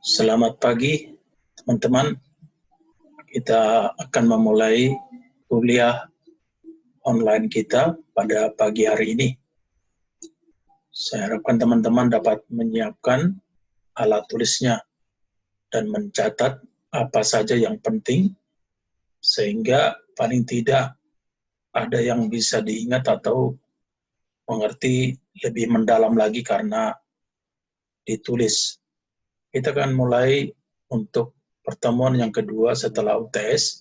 Selamat pagi, teman-teman. Kita akan memulai kuliah online kita pada pagi hari ini. Saya harapkan teman-teman dapat menyiapkan alat tulisnya dan mencatat apa saja yang penting, sehingga paling tidak ada yang bisa diingat atau mengerti lebih mendalam lagi karena ditulis. Kita akan mulai untuk pertemuan yang kedua setelah UTS.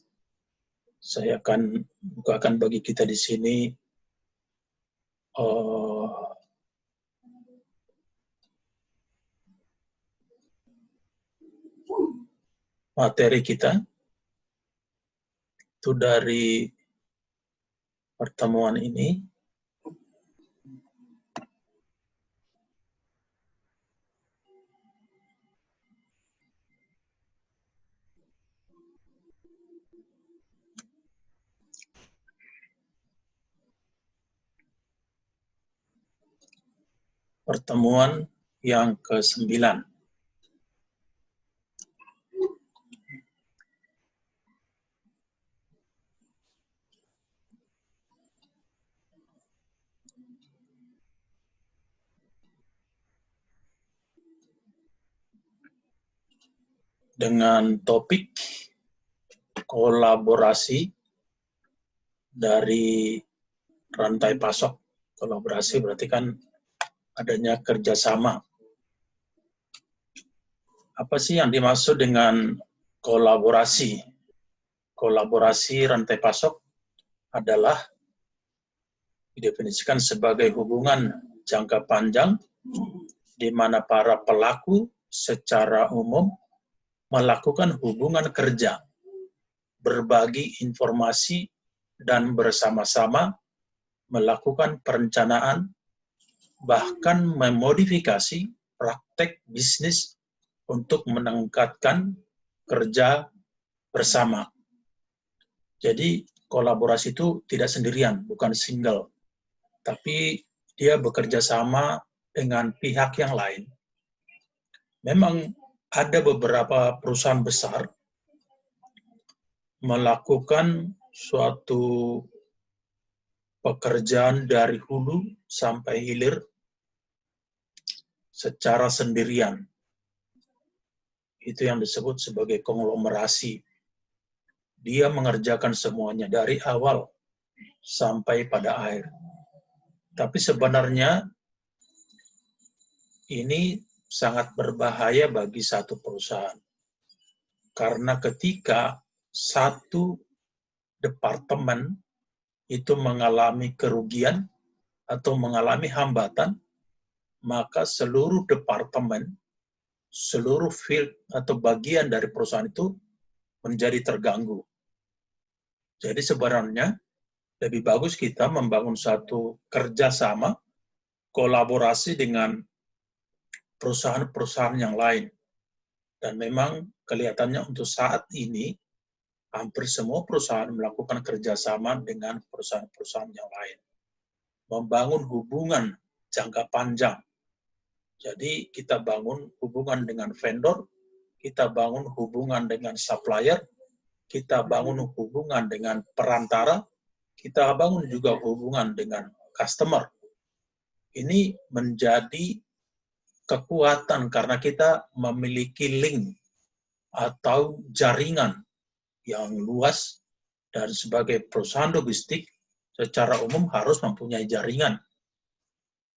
Saya akan bukakan bagi kita di sini materi kita. Itu dari pertemuan ini. Pertemuan yang ke-9. Dengan topik kolaborasi dari rantai pasok. Kolaborasi berarti kan adanya kerjasama. Apa sih yang dimaksud dengan kolaborasi? Kolaborasi rantai pasok adalah didefinisikan sebagai hubungan jangka panjang di mana para pelaku secara umum melakukan hubungan kerja, berbagi informasi, dan bersama-sama melakukan perencanaan, bahkan memodifikasi praktek bisnis untuk meningkatkan kerja bersama. Jadi kolaborasi itu tidak sendirian, bukan single, tapi dia bekerja sama dengan pihak yang lain. Memang ada beberapa perusahaan besar melakukan suatu pekerjaan dari hulu sampai hilir secara sendirian. Itu yang disebut sebagai konglomerasi. Dia mengerjakan semuanya dari awal sampai pada akhir. Tapi sebenarnya ini sangat berbahaya bagi satu perusahaan. Karena ketika satu departemen itu mengalami kerugian atau mengalami hambatan, maka seluruh departemen, seluruh field atau bagian dari perusahaan itu menjadi terganggu. Jadi sebenarnya lebih bagus kita membangun satu kerjasama, kolaborasi dengan perusahaan-perusahaan yang lain. Dan memang kelihatannya untuk saat ini, hampir semua perusahaan melakukan kerjasama dengan perusahaan-perusahaan yang lain. Membangun hubungan jangka panjang. Jadi kita bangun hubungan dengan vendor, kita bangun hubungan dengan supplier, kita bangun hubungan dengan perantara, kita bangun juga hubungan dengan customer. Ini menjadi kekuatan karena kita memiliki link atau jaringan yang luas, dan sebagai perusahaan logistik secara umum harus mempunyai jaringan.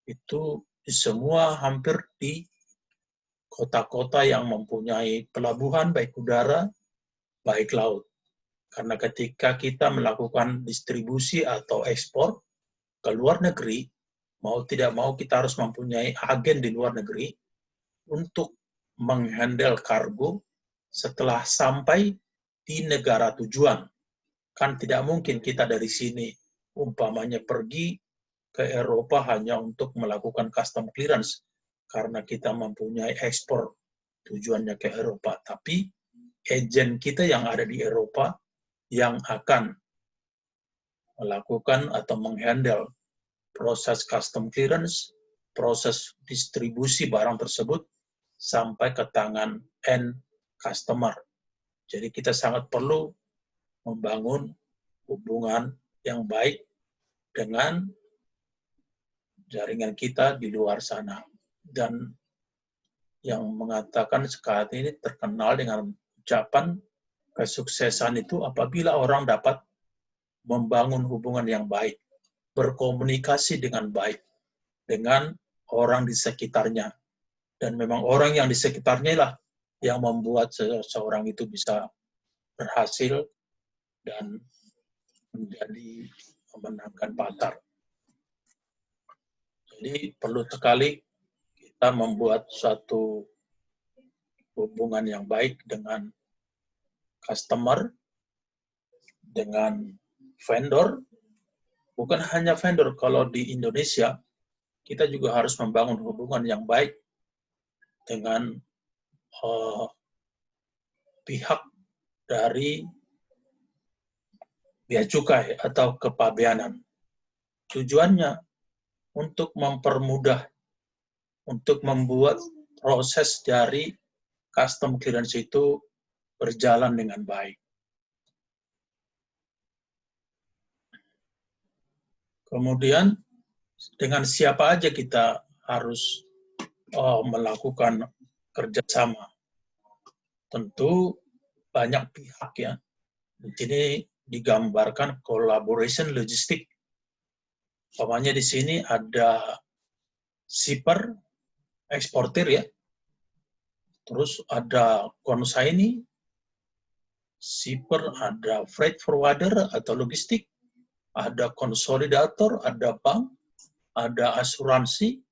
Itu di semua hampir di kota-kota yang mempunyai pelabuhan baik udara, baik laut. Karena ketika kita melakukan distribusi atau ekspor ke luar negeri, mau tidak mau kita harus mempunyai agen di luar negeri untuk menghandle kargo setelah sampai di negara tujuan. Kan tidak mungkin kita dari sini umpamanya pergi ke Eropa hanya untuk melakukan custom clearance karena kita mempunyai ekspor tujuannya ke Eropa. Tapi agen kita yang ada di Eropa yang akan melakukan atau menghandle proses custom clearance, proses distribusi barang tersebut, sampai ke tangan end customer. Jadi kita sangat perlu membangun hubungan yang baik dengan jaringan kita di luar sana. Dan yang mengatakan sekarang ini terkenal dengan ucapan kesuksesan itu apabila orang dapat membangun hubungan yang baik, berkomunikasi dengan baik dengan orang di sekitarnya. Dan memang orang yang di sekitarnya lah yang membuat seseorang itu bisa berhasil dan menjadi memenangkan pasar. Jadi perlu sekali kita membuat suatu hubungan yang baik dengan customer, dengan vendor. Bukan hanya vendor, kalau di Indonesia kita juga harus membangun hubungan yang baik dengan pihak dari bea cukai atau kepabeanan. Tujuannya untuk mempermudah, untuk membuat proses dari custom clearance itu berjalan dengan baik. Kemudian dengan siapa aja kita harus melakukan kerjasama. Tentu banyak pihak ya. Di sini digambarkan collaboration logistik. Umpamanya di sini ada shipper, eksportir ya. Terus ada consignee, shipper, ada freight forwarder atau logistik, ada konsolidator, ada bank, ada asuransi,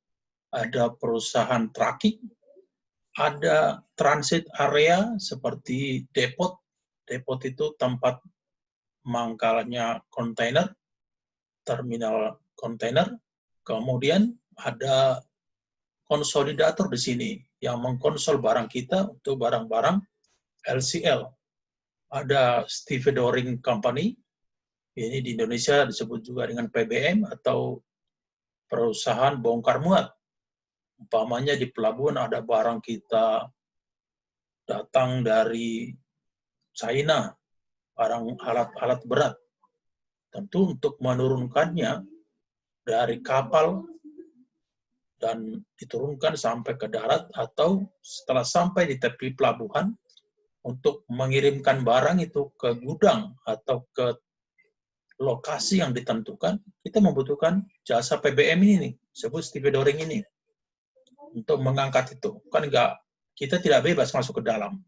ada perusahaan tracking, ada transit area seperti depot. Depot itu tempat mangkalnya kontainer, terminal kontainer. Kemudian ada konsolidator di sini yang mengkonsol barang kita untuk barang-barang LCL. Ada stevedoring company, ini di Indonesia disebut juga dengan PBM atau perusahaan bongkar muat. Umpamanya di pelabuhan ada barang kita datang dari China, barang alat-alat berat. Tentu untuk menurunkannya dari kapal dan diturunkan sampai ke darat atau setelah sampai di tepi pelabuhan untuk mengirimkan barang itu ke gudang atau ke lokasi yang ditentukan, kita membutuhkan jasa PBM ini nih, sebut stevedoring ini. Untuk mengangkat itu. Kan kita tidak bebas masuk ke dalam.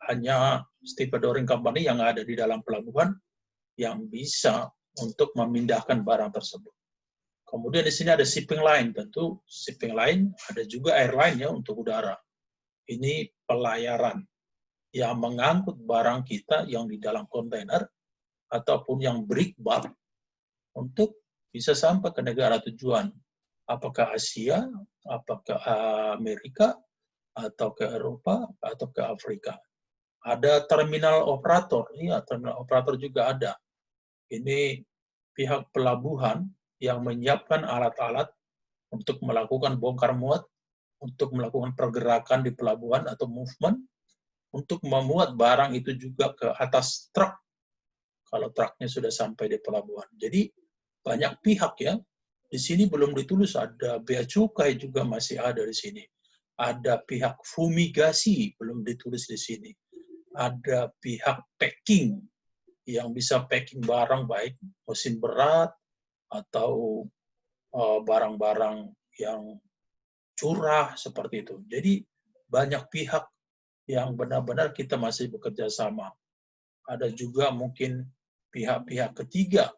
Hanya stevedoring company yang ada di dalam pelabuhan yang bisa untuk memindahkan barang tersebut. Kemudian di sini ada shipping line. Tentu shipping line ada juga airline ya untuk udara. Ini pelayaran yang mengangkut barang kita yang di dalam kontainer ataupun yang break bulk untuk bisa sampai ke negara tujuan. Apakah Asia, apakah Amerika, atau ke Eropa, atau ke Afrika. Ada terminal operator, ya terminal operator juga ada. Ini pihak pelabuhan yang menyiapkan alat-alat untuk melakukan bongkar muat, untuk melakukan pergerakan di pelabuhan atau movement, untuk memuat barang itu juga ke atas truk, kalau truknya sudah sampai di pelabuhan. Jadi banyak pihak ya. Di sini belum ditulis, ada bea cukai juga masih ada di sini. Ada pihak fumigasi, belum ditulis di sini. Ada pihak packing, yang bisa packing barang baik mesin berat atau barang-barang yang curah seperti itu. Jadi banyak pihak yang benar-benar kita masih bekerja sama. Ada juga mungkin pihak-pihak ketiga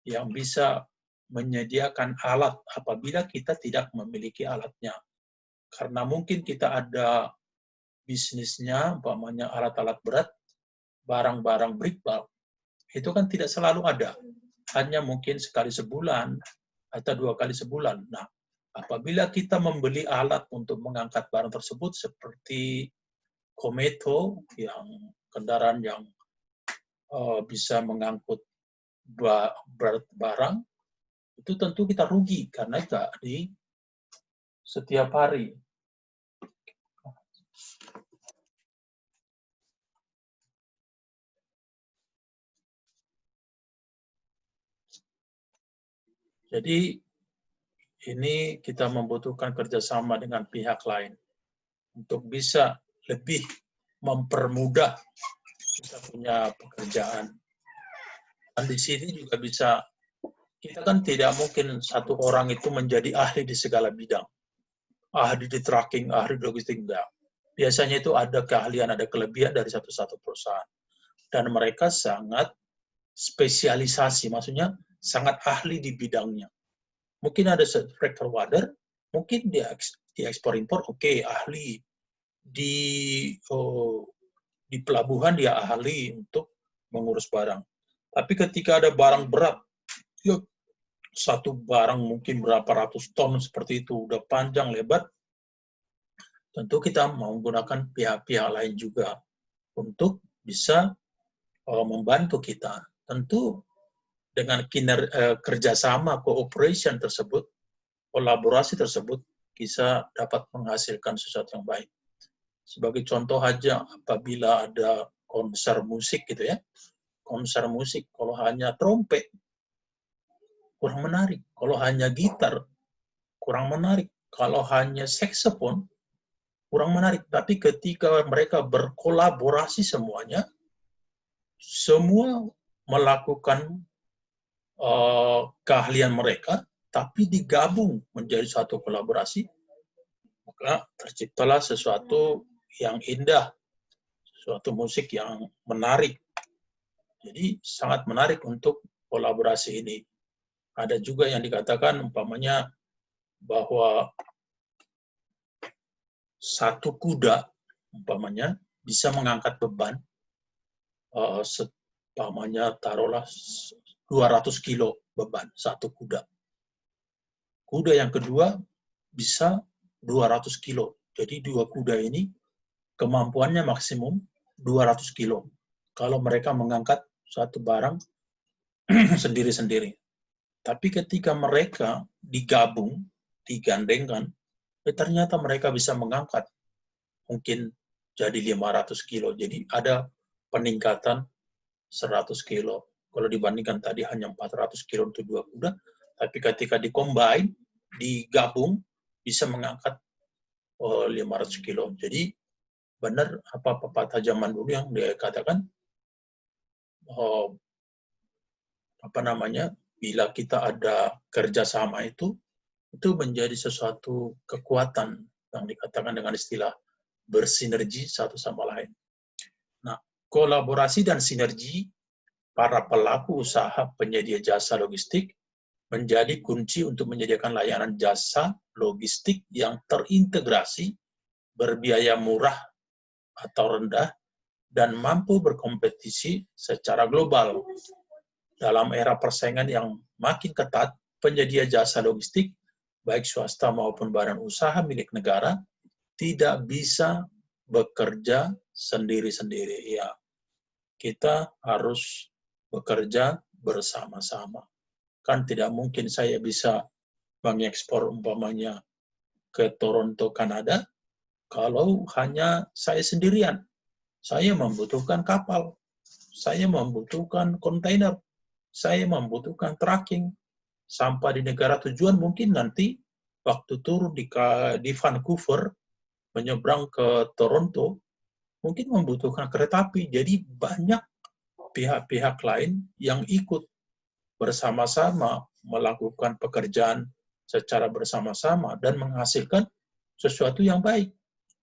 yang bisa menyediakan alat apabila kita tidak memiliki alatnya. Karena mungkin kita ada bisnisnya, umpamanya alat-alat berat, barang-barang break bulk, itu kan tidak selalu ada. Hanya mungkin sekali sebulan atau 2 kali sebulan. Nah, apabila kita membeli alat untuk mengangkat barang tersebut seperti Kometo, yang kendaraan yang bisa mengangkut berat barang, itu tentu kita rugi karena nggak di setiap hari. Jadi ini kita membutuhkan kerjasama dengan pihak lain untuk bisa lebih mempermudah kita punya pekerjaan. Dan di sini juga bisa, kita kan tidak mungkin satu orang itu menjadi ahli di segala bidang. Ahli di tracking, ahli di logistik, enggak. Biasanya itu ada keahlian, ada kelebihan dari satu-satu perusahaan. Dan mereka sangat spesialisasi, maksudnya sangat ahli di bidangnya. Mungkin ada freight forwarder, mungkin dia ekspor impor, oke, ahli. Di pelabuhan dia ahli untuk mengurus barang. Tapi ketika ada barang berat, yuk, satu barang mungkin berapa ratus ton seperti itu, udah panjang, lebar, tentu kita menggunakan pihak-pihak lain juga untuk bisa membantu kita. Tentu dengan kerjasama, cooperation tersebut, kolaborasi tersebut, bisa dapat menghasilkan sesuatu yang baik. Sebagai contoh aja, apabila ada konser musik gitu ya, konser musik, kalau hanya trompet, kurang menarik. Kalau hanya gitar, kurang menarik. Kalau hanya saksofon, kurang menarik. Tapi ketika mereka berkolaborasi semuanya, semua melakukan keahlian mereka, tapi digabung menjadi satu kolaborasi, maka terciptalah sesuatu yang indah, suatu musik yang menarik. Jadi sangat menarik untuk kolaborasi ini. Ada juga yang dikatakan umpamanya bahwa satu kuda umpamanya bisa mengangkat beban umpamanya taruhlah 200 kilo beban satu kuda. Kuda yang kedua bisa 200 kilo. Jadi dua kuda ini kemampuannya maksimum 200 kilo. Kalau mereka mengangkat satu barang sendiri-sendiri. Tapi ketika mereka digabung, digandengkan, ternyata mereka bisa mengangkat mungkin jadi 500 kilo. Jadi ada peningkatan 100 kilo. Kalau dibandingkan tadi hanya 400 kilo untuk dua kuda, tapi ketika dicombine, digabung, bisa mengangkat 500 kilo. Jadi benar apa pepatah zaman dulu yang dia katakan, bila kita ada kerjasama itu menjadi sesuatu kekuatan yang dikatakan dengan istilah bersinergi satu sama lain. Nah, kolaborasi dan sinergi para pelaku usaha penyedia jasa logistik menjadi kunci untuk menyediakan layanan jasa logistik yang terintegrasi, berbiaya murah atau rendah, dan mampu berkompetisi secara global. Dalam era persaingan yang makin ketat, penyedia jasa logistik, baik swasta maupun badan usaha milik negara, tidak bisa bekerja sendiri-sendiri. Ya, kita harus bekerja bersama-sama. Kan tidak mungkin saya bisa mengekspor umpamanya ke Toronto, Kanada, kalau hanya saya sendirian. Saya membutuhkan kapal, saya membutuhkan kontainer, saya membutuhkan tracking. Sampai di negara tujuan mungkin nanti waktu turun di Vancouver, menyeberang ke Toronto, mungkin membutuhkan kereta api. Jadi banyak pihak-pihak lain yang ikut bersama-sama melakukan pekerjaan secara bersama-sama dan menghasilkan sesuatu yang baik.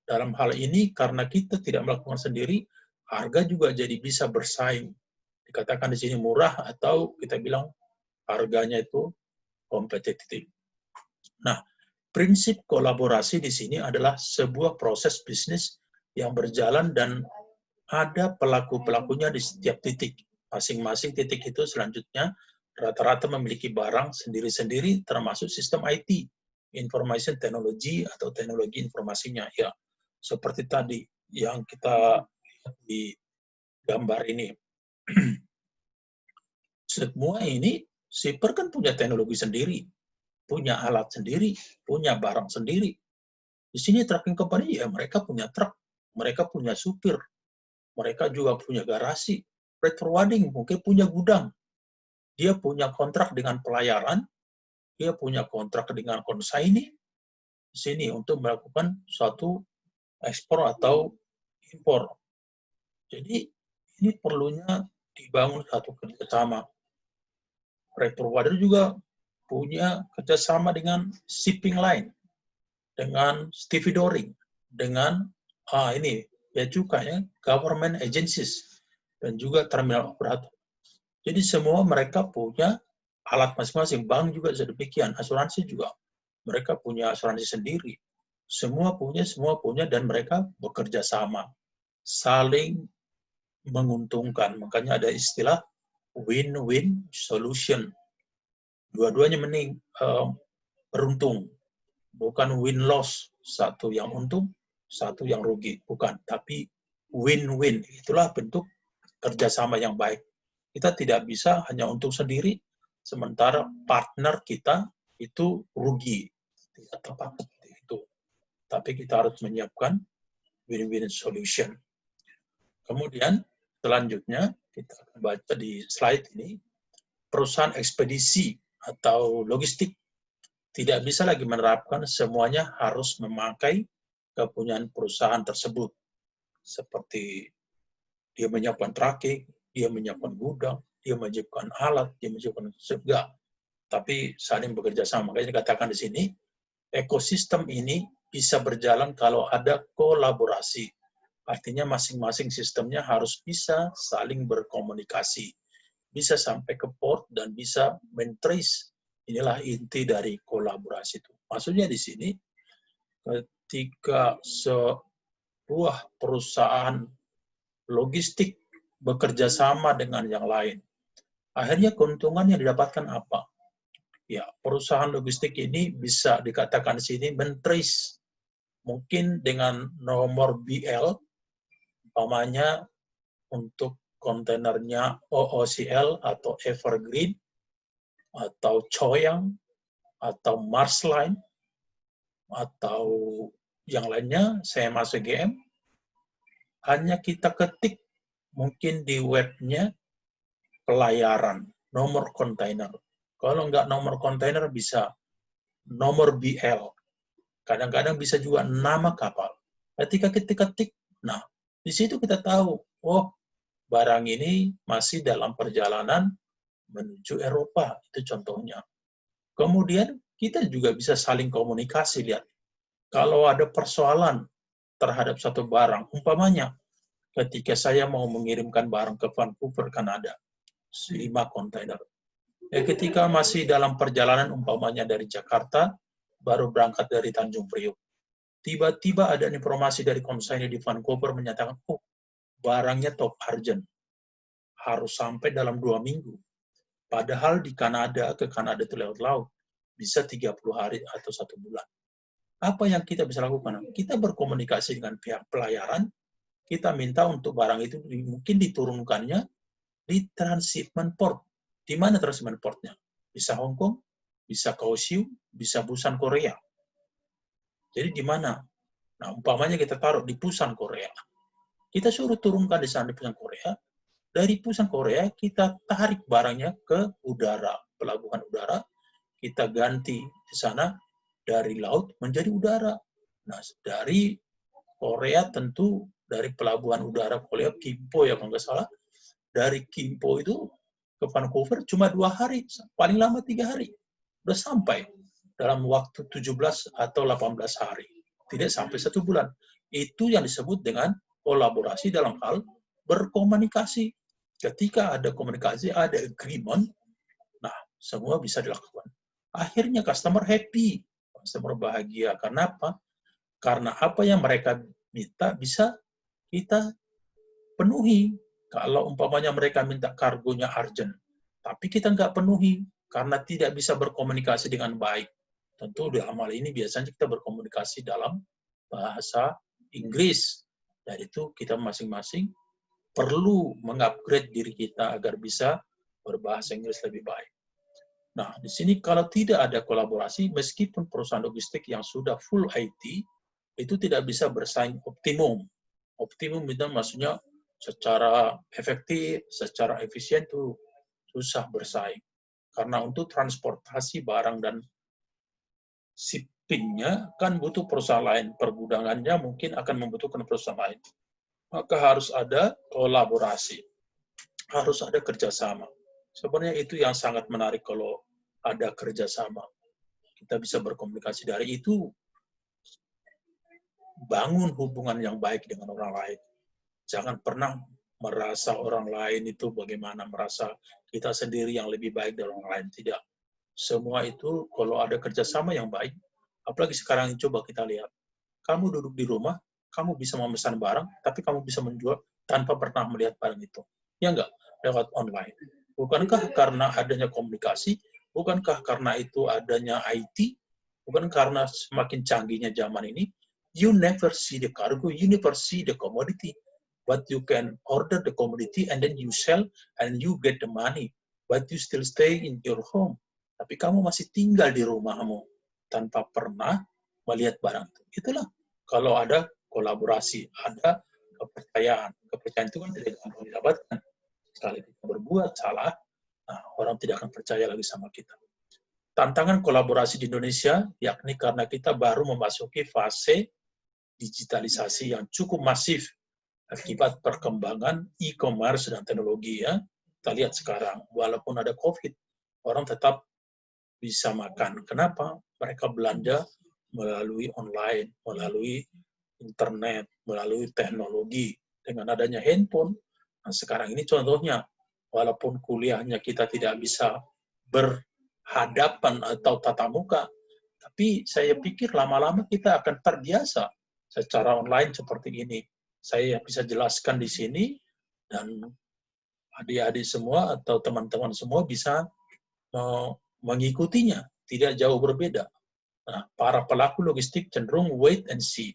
Dalam hal ini, karena kita tidak melakukan sendiri, harga juga jadi bisa bersaing. Dikatakan di sini murah atau kita bilang harganya itu kompetitif. Nah, prinsip kolaborasi di sini adalah sebuah proses bisnis yang berjalan dan ada pelaku-pelakunya di setiap titik. Masing-masing titik itu selanjutnya rata-rata memiliki barang sendiri-sendiri termasuk sistem IT, information technology atau teknologi informasinya. Ya, seperti tadi yang kita lihat di gambar ini. Semua ini shipper kan punya teknologi sendiri, punya alat sendiri, punya barang sendiri. Di sini trucking company ya mereka punya truk, mereka punya supir, mereka juga punya garasi. Freight forwarding mungkin punya gudang, dia punya kontrak dengan pelayaran, dia punya kontrak dengan konsaini di sini untuk melakukan suatu ekspor atau impor. Jadi ini perlunya dibangun satu kerjasama. Freight forwarder juga punya kerjasama dengan shipping line, dengan stevedoring, dengan ini ya cukai ya, government agencies, dan juga terminal operator. Jadi semua mereka punya alat masing-masing. Bank juga sedemikian, asuransi juga. Mereka punya asuransi sendiri. Semua punya, dan mereka bekerja sama. Saling menguntungkan. Makanya ada istilah win-win solution. Dua-duanya beruntung. Bukan win-loss. Satu yang untung, satu yang rugi. Bukan, tapi win-win. Itulah bentuk kerjasama yang baik. Kita tidak bisa hanya untung sendiri, sementara partner kita itu rugi. Tidak tepat seperti itu. Tapi kita harus menyiapkan win-win solution. Kemudian, selanjutnya, kita akan baca di slide ini, perusahaan ekspedisi atau logistik tidak bisa lagi menerapkan semuanya harus memakai kepunyaan perusahaan tersebut. Seperti dia menyiapkan tracking, dia menyiapkan gudang, dia menyiapkan alat, dia menyiapkan segala. Tapi saling bekerja sama. Makanya dikatakan di sini, ekosistem ini bisa berjalan kalau ada kolaborasi. Artinya masing-masing sistemnya harus bisa saling berkomunikasi. Bisa sampai ke port dan bisa men-trace. Inilah inti dari kolaborasi itu. Maksudnya di sini, ketika sebuah perusahaan logistik bekerja sama dengan yang lain, akhirnya keuntungan yang didapatkan apa? Ya, perusahaan logistik ini bisa dikatakan di sini men-trace, mungkin dengan nomor BL, umpamanya untuk kontainernya OOCL atau Evergreen, atau Choyang, atau Marsline, atau yang lainnya, CMA-CGM, hanya kita ketik mungkin di webnya pelayaran, nomor kontainer. Kalau nggak nomor kontainer bisa nomor BL. Kadang-kadang bisa juga nama kapal. Ketika kita ketik, nah di situ kita tahu, oh barang ini masih dalam perjalanan menuju Eropa, itu contohnya. Kemudian kita juga bisa saling komunikasi, lihat. Kalau ada persoalan terhadap satu barang, umpamanya ketika saya mau mengirimkan barang ke Vancouver, Kanada, 5 kontainer. Ketika masih dalam perjalanan umpamanya dari Jakarta, baru berangkat dari Tanjung Priok. Tiba-tiba ada informasi dari konsainer di Vancouver menyatakan, oh, barangnya top urgent. Harus sampai dalam 2 minggu. Padahal di Kanada, ke Kanada itu lewat laut, bisa 30 hari atau 1 bulan. Apa yang kita bisa lakukan? Kita berkomunikasi dengan pihak pelayaran, kita minta untuk barang itu mungkin diturunkannya di transshipment port. Di mana transshipment portnya? Bisa Hong Kong, bisa Kaohsiung, bisa Busan, Korea. Jadi di mana? Nah, umpamanya kita taruh di Busan, Korea. Kita suruh turunkan di sana di Busan, Korea. Dari Busan, Korea, kita tarik barangnya ke udara, pelabuhan udara. Kita ganti di sana dari laut menjadi udara. Nah, dari Korea tentu dari pelabuhan udara Korea, Kimpo ya kalau nggak salah, dari Kimpo itu ke Vancouver cuma 2 hari, paling lama 3 hari. Udah sampai dalam waktu 17 atau 18 hari. Tidak sampai 1 bulan. Itu yang disebut dengan kolaborasi dalam hal berkomunikasi. Ketika ada komunikasi, ada agreement, nah semua bisa dilakukan. Akhirnya customer happy, customer bahagia. Karena apa? Karena apa yang mereka minta bisa kita penuhi. Kalau umpamanya mereka minta kargonya urgent, tapi kita nggak penuhi karena tidak bisa berkomunikasi dengan baik. Tentu dalam hal ini biasanya kita berkomunikasi dalam bahasa Inggris. Dan itu kita masing-masing perlu mengupgrade diri kita agar bisa berbahasa Inggris lebih baik. Nah, di sini kalau tidak ada kolaborasi, meskipun perusahaan logistik yang sudah full IT, itu tidak bisa bersaing optimum. Optimum itu maksudnya secara efektif, secara efisien itu susah bersaing. Karena untuk transportasi barang dan shipping-nya kan butuh perusahaan lain, pergudangannya mungkin akan membutuhkan perusahaan lain. Maka harus ada kolaborasi, harus ada kerjasama. Sebenarnya itu yang sangat menarik kalau ada kerjasama. Kita bisa berkomunikasi dari itu, bangun hubungan yang baik dengan orang lain. Jangan pernah merasa orang lain itu bagaimana, merasa kita sendiri yang lebih baik dari orang lain. Tidak. Semua itu kalau ada kerjasama yang baik, apalagi sekarang coba kita lihat. Kamu duduk di rumah, kamu bisa memesan barang, tapi kamu bisa menjual tanpa pernah melihat barang itu. Ya enggak? Lewat online. Bukankah karena adanya komunikasi, bukankah karena itu adanya IT, bukan karena semakin canggihnya zaman ini, you never see the cargo, you never see the commodity, but you can order the commodity and then you sell and you get the money, but you still stay in your home. Tapi kamu masih tinggal di rumahmu tanpa pernah melihat barang itu. Itulah kalau ada kolaborasi, ada kepercayaan. Kepercayaan itu kan tidak gampang didapatkan. Sekali kita berbuat salah, nah, orang tidak akan percaya lagi sama kita. Tantangan kolaborasi di Indonesia, yakni karena kita baru memasuki fase digitalisasi yang cukup masif akibat perkembangan e-commerce dan teknologi ya. Kita lihat sekarang, walaupun ada COVID, orang tetap bisa makan. Kenapa? Mereka belanja melalui online, melalui internet, melalui teknologi. Dengan adanya handphone, nah sekarang ini contohnya, walaupun kuliahnya kita tidak bisa berhadapan atau tatap muka, tapi saya pikir lama-lama kita akan terbiasa secara online seperti ini. Saya bisa jelaskan di sini, dan adik-adik semua atau teman-teman semua bisa mengikutinya, tidak jauh berbeda. Nah, para pelaku logistik cenderung wait and see,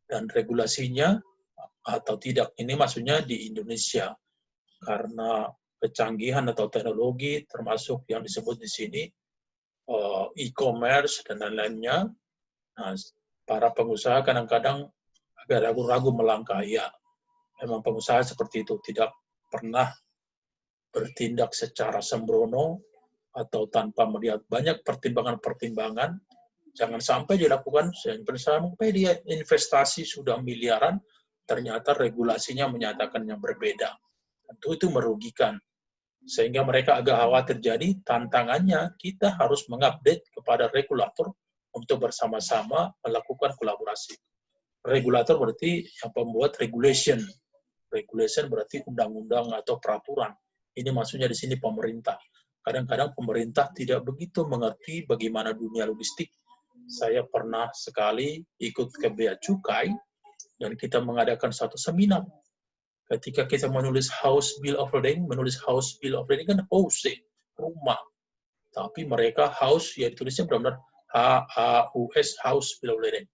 dan regulasinya atau tidak, ini maksudnya di Indonesia, karena kecanggihan atau teknologi, termasuk yang disebut di sini, e-commerce dan lain-lainnya, nah, para pengusaha kadang-kadang agak ragu-ragu melangkah. Ya, memang pengusaha seperti itu, tidak pernah bertindak secara sembrono atau tanpa melihat banyak pertimbangan-pertimbangan. Jangan sampai dilakukan, sampai dia investasi sudah miliaran, ternyata regulasinya menyatakan yang berbeda. Tentu itu merugikan. Sehingga mereka agak khawatir. Jadi tantangannya kita harus mengupdate kepada regulator untuk bersama-sama melakukan kolaborasi. Regulator berarti yang pembuat regulation. Regulation berarti undang-undang atau peraturan. Ini maksudnya di sini pemerintah. Kadang-kadang pemerintah tidak begitu mengerti bagaimana dunia logistik. Saya pernah sekali ikut ke Bea Cukai, dan kita mengadakan satu seminar. Ketika kita menulis House Bill of Lading, kan house, rumah. Tapi mereka house, ya ditulisnya benar-benar H-A-U-S, House Bill of Lading.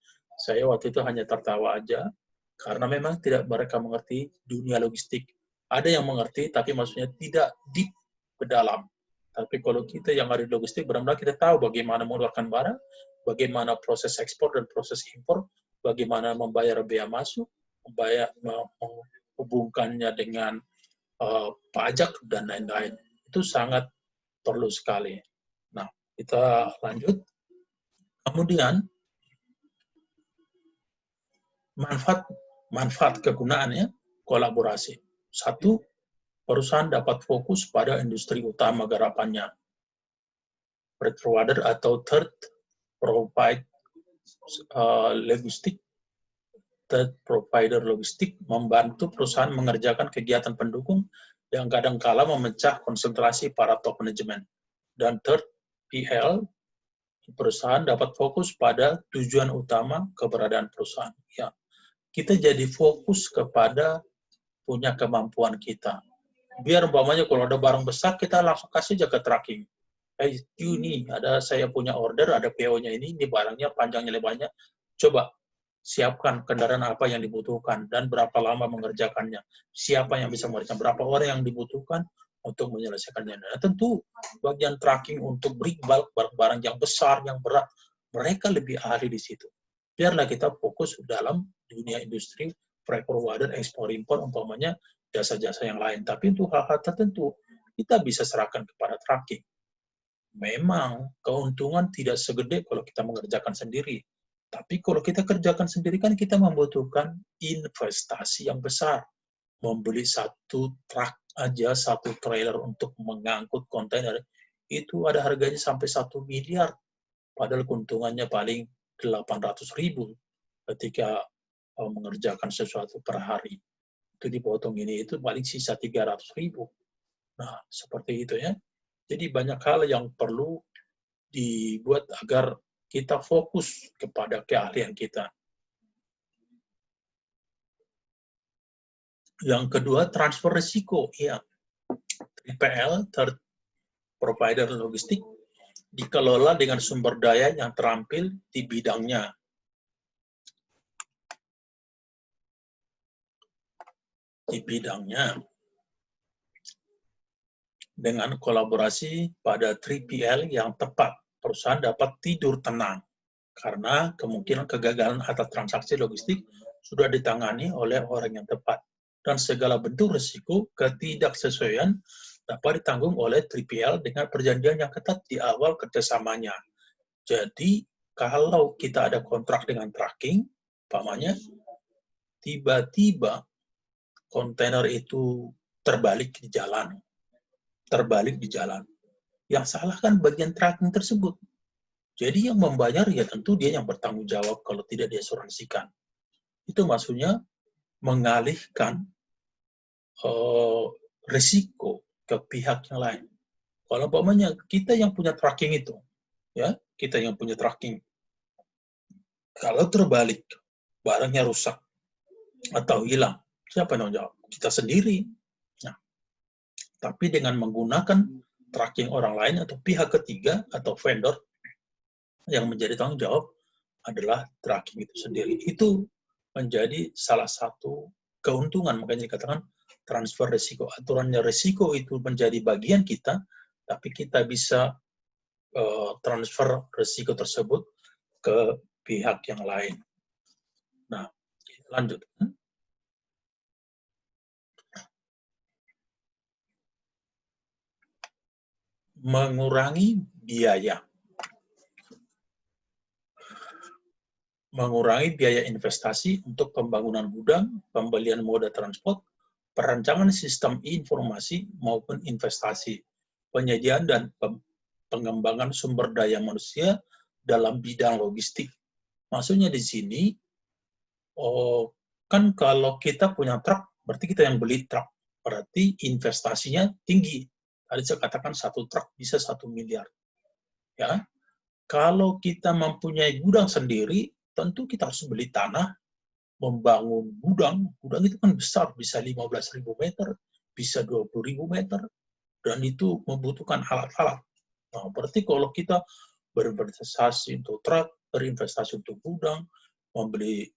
Saya waktu itu hanya tertawa aja, karena memang tidak mereka mengerti dunia logistik. Ada yang mengerti, tapi maksudnya tidak deep ke dalam. Tapi kalau kita yang ada di logistik, benar-benar kita tahu bagaimana mengeluarkan barang, bagaimana proses ekspor dan proses impor, bagaimana membayar bea masuk, menghubungkannya dengan pajak, dan lain-lain. Itu sangat perlu sekali. Nah, kita lanjut. Kemudian, manfaat kegunaannya, kolaborasi. Satu, perusahaan dapat fokus pada industri utama garapannya. Freight forwarder atau third provider logistik membantu perusahaan mengerjakan kegiatan pendukung yang kadang-kala memecah konsentrasi para top manajemen. Dan third, PL, perusahaan dapat fokus pada tujuan utama keberadaan perusahaan. Ya, kita jadi fokus kepada punya kemampuan kita. Biar umpamanya kalau ada barang besar, kita langsung kasih aja ke tracking. Ini ada, saya punya order, ada PO-nya ini barangnya, panjangnya, lebarnya. Coba siapkan kendaraan apa yang dibutuhkan dan berapa lama mengerjakannya. Siapa yang bisa mengerjakan, berapa orang yang dibutuhkan untuk menyelesaikannya. Nah, tentu bagian tracking untuk bring bulk barang-barang yang besar, yang berat, mereka lebih ahli di situ. Biarlah kita fokus dalam dunia industri freight forwarder, ekspor impor, umpamanya jasa-jasa yang lain. Tapi untuk hal-hal tertentu, kita bisa serahkan kepada tracking. Memang keuntungan tidak segede kalau kita mengerjakan sendiri. Tapi kalau kita kerjakan sendiri kan kita membutuhkan investasi yang besar. Membeli satu truk aja, satu trailer untuk mengangkut kontainer, itu ada harganya sampai 1 miliar. Padahal keuntungannya paling 800.000 ketika mengerjakan sesuatu per hari. Itu dipotong ini, itu paling sisa 300.000. Nah, seperti itu ya. Jadi banyak hal yang perlu dibuat agar kita fokus kepada keahlian kita. Yang kedua, transfer risiko. Ya, 3PL, third provider logistik, dikelola dengan sumber daya yang terampil di bidangnya. Dengan kolaborasi pada 3PL yang tepat, perusahaan dapat tidur tenang karena kemungkinan kegagalan atas transaksi logistik sudah ditangani oleh orang yang tepat dan segala bentuk risiko ketidaksesuaian dapat ditanggung oleh 3PL dengan perjanjian yang ketat di awal kerjasamanya. Jadi, kalau kita ada kontrak dengan tracking, umpamanya tiba-tiba kontainer itu terbalik di jalan. Yang salah kan bagian tracking tersebut. Jadi yang membayar ya tentu dia yang bertanggung jawab kalau tidak diasuransikan. Itu maksudnya mengalihkan risiko ke pihak yang lain. Kalau umpamanya kita yang punya tracking itu, ya kita yang punya tracking, kalau terbalik barangnya rusak atau hilang, siapa yang tanggung jawab? Kita sendiri. Nah, tapi dengan menggunakan tracking orang lain atau pihak ketiga atau vendor yang menjadi tanggung jawab adalah tracking itu sendiri. Itu menjadi salah satu keuntungan, makanya dikatakan transfer risiko. Aturannya risiko itu menjadi bagian kita, tapi kita bisa transfer risiko tersebut ke pihak yang lain. Nah, lanjut. Mengurangi biaya. Mengurangi biaya investasi untuk pembangunan gudang, pembelian moda transport, perancangan sistem informasi maupun investasi, penyediaan dan pengembangan sumber daya manusia dalam bidang logistik. Maksudnya di sini, kan kalau kita punya truk, berarti kita yang beli truk, berarti investasinya tinggi. Tadi saya katakan satu truk bisa 1 miliar. Ya, kalau kita mempunyai gudang sendiri, tentu kita harus beli tanah, membangun gudang. Gudang itu kan besar, bisa 15.000 meter, bisa 20.000 meter, dan itu membutuhkan alat-alat. Nah, berarti kalau kita berinvestasi untuk truk, berinvestasi untuk gudang, membeli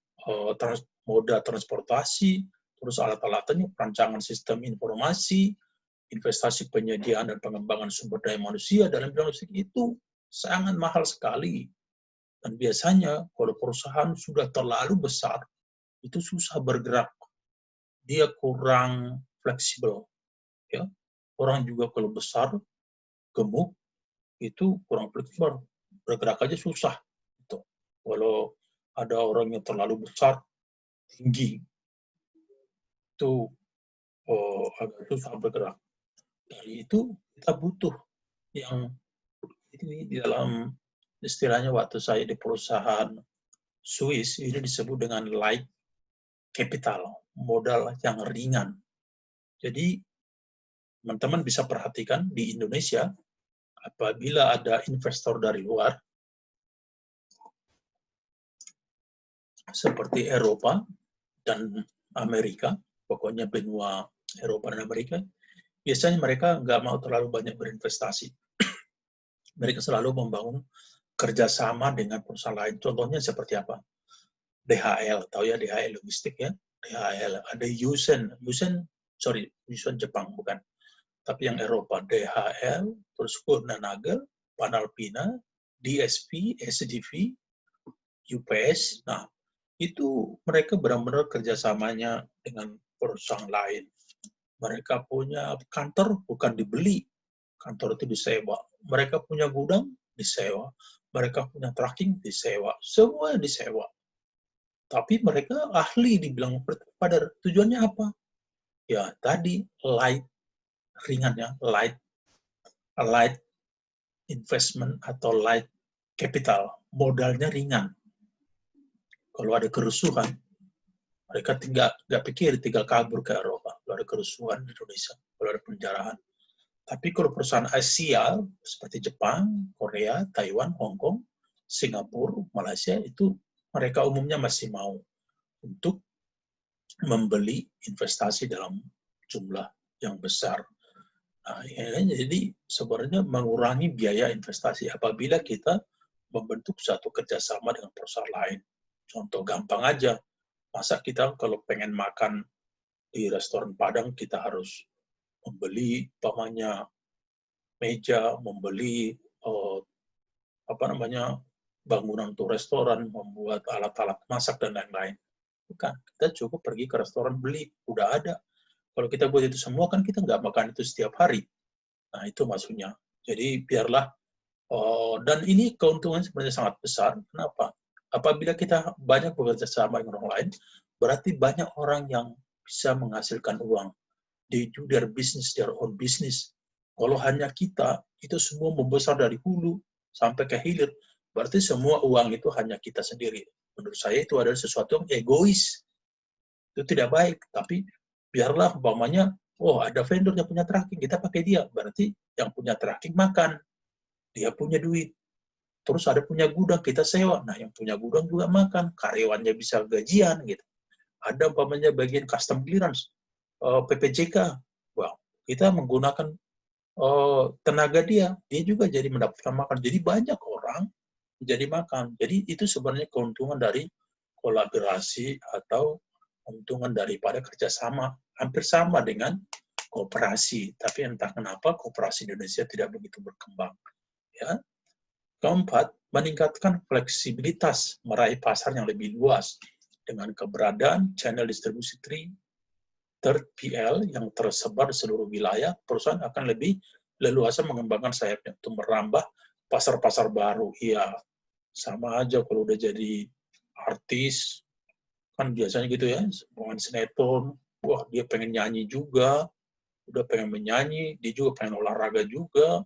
moda transportasi, terus alat-alatnya, perancangan sistem informasi, investasi penyediaan dan pengembangan sumber daya manusia dalam bidang logistik itu sangat mahal sekali. Dan biasanya kalau perusahaan sudah terlalu besar, itu susah bergerak. Dia kurang fleksibel. Ya. Orang juga kalau besar, gemuk, itu kurang fleksibel. Bergerak aja susah. Gitu. Kalau ada orang yang terlalu besar, tinggi, itu agak susah bergerak. Dari itu kita butuh yang ini di dalam istilahnya waktu saya di perusahaan Swiss ini disebut dengan light capital, modal yang ringan. Jadi teman-teman bisa perhatikan di Indonesia apabila ada investor dari luar seperti Eropa dan Amerika, pokoknya benua Eropa dan Amerika, biasanya mereka nggak mau terlalu banyak berinvestasi. Mereka selalu membangun kerjasama dengan perusahaan lain. Contohnya seperti apa? DHL, tahu ya DHL logistik ya? DHL, ada Yusen Jepang bukan. Tapi yang Eropa, DHL, terus Kuehne+Nagel, Panalpina, DSV, SDV, UPS. Nah, itu mereka benar-benar kerjasamanya dengan perusahaan lain. Mereka punya kantor bukan dibeli, kantor itu disewa. Mereka punya gudang, disewa. Mereka punya tracking, disewa. Semua disewa. Tapi mereka ahli dibilang pada tujuannya apa? Ya tadi light, ringan ya, light investment atau light capital, modalnya ringan. Kalau ada kerusuhan, mereka nggak pikir tinggal kabur ke Eropa. Kalau ada kerusuhan di Indonesia, kalau ada penjarahan. Tapi kalau perusahaan Asia seperti Jepang, Korea, Taiwan, Hong Kong, Singapura, Malaysia itu mereka umumnya masih mau untuk membeli investasi dalam jumlah yang besar. Nah, ya, jadi sebenarnya mengurangi biaya investasi apabila kita membentuk satu kerjasama dengan perusahaan lain. Contoh gampang aja, masa kita kalau pengen makan di restoran Padang kita harus membeli pamannya meja, membeli bangunan untuk restoran, membuat alat-alat masak dan lain-lain. Bukan, kita cukup pergi ke restoran beli, udah ada. Kalau kita buat itu semua kan kita nggak makan itu setiap hari. Nah itu maksudnya. Jadi biarlah, dan ini keuntungan sebenarnya sangat besar. Kenapa? Apabila kita banyak bekerja sama dengan orang lain, berarti banyak orang yang bisa menghasilkan uang. They do their business, their own business. Kalau hanya kita, itu semua membesar dari hulu sampai ke hilir. Berarti semua uang itu hanya kita sendiri. Menurut saya itu adalah sesuatu yang egois. Itu tidak baik. Tapi biarlah umpamanya, oh ada vendor yang punya tracking, kita pakai dia. Berarti yang punya tracking makan. Dia punya duit. Terus ada punya gudang, kita sewa. Nah yang punya gudang juga makan. Karyawannya bisa gajian gitu. Ada umpamanya bagian custom clearance, PPJK. Wow, kita menggunakan tenaga dia juga jadi mendapatkan makan. Jadi banyak orang jadi makan. Jadi itu sebenarnya keuntungan dari kolaborasi atau keuntungan daripada kerjasama. Hampir sama dengan kooperasi. Tapi entah kenapa kooperasi Indonesia tidak begitu berkembang. Ya. Keempat, meningkatkan fleksibilitas meraih pasar yang lebih luas dengan keberadaan channel distribusi third PL yang tersebar di seluruh wilayah. Perusahaan akan lebih leluasa mengembangkan sayapnya untuk merambah pasar-pasar baru. Iya, sama aja kalau udah jadi artis, kan biasanya gitu ya, pemain sinetron, wah dia pengen nyanyi juga, udah pengen menyanyi, dia juga pengen olahraga juga,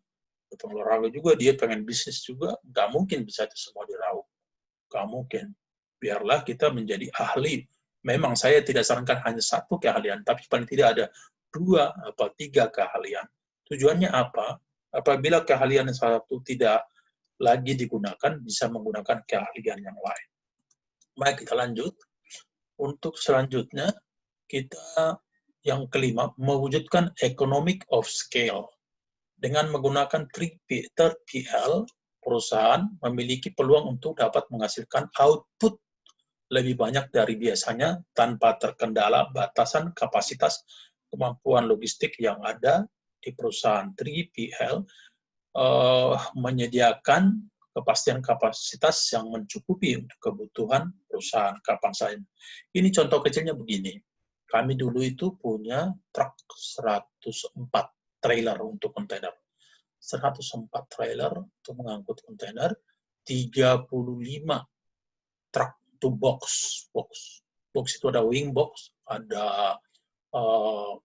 dia pengen bisnis juga, nggak mungkin bisa itu semua diraup. Nggak mungkin. Biarlah kita menjadi ahli. Memang saya tidak sarankan hanya satu keahlian, tapi paling tidak ada 2 atau 3 keahlian. Tujuannya apa? Apabila keahlian yang satu tidak lagi digunakan, bisa menggunakan keahlian yang lain. Baik, kita lanjut. Untuk selanjutnya, kita yang kelima, mewujudkan economic of scale. Dengan menggunakan third PL, perusahaan memiliki peluang untuk dapat menghasilkan output lebih banyak dari biasanya tanpa terkendala batasan kapasitas kemampuan logistik yang ada di perusahaan. 3PL menyediakan kepastian kapasitas yang mencukupi untuk kebutuhan perusahaan kapan saja. Ini contoh kecilnya begini. Kami dulu itu punya truk 104 trailer untuk kontainer. 104 trailer untuk mengangkut kontainer, 35 truk itu box. Box itu ada wing box, ada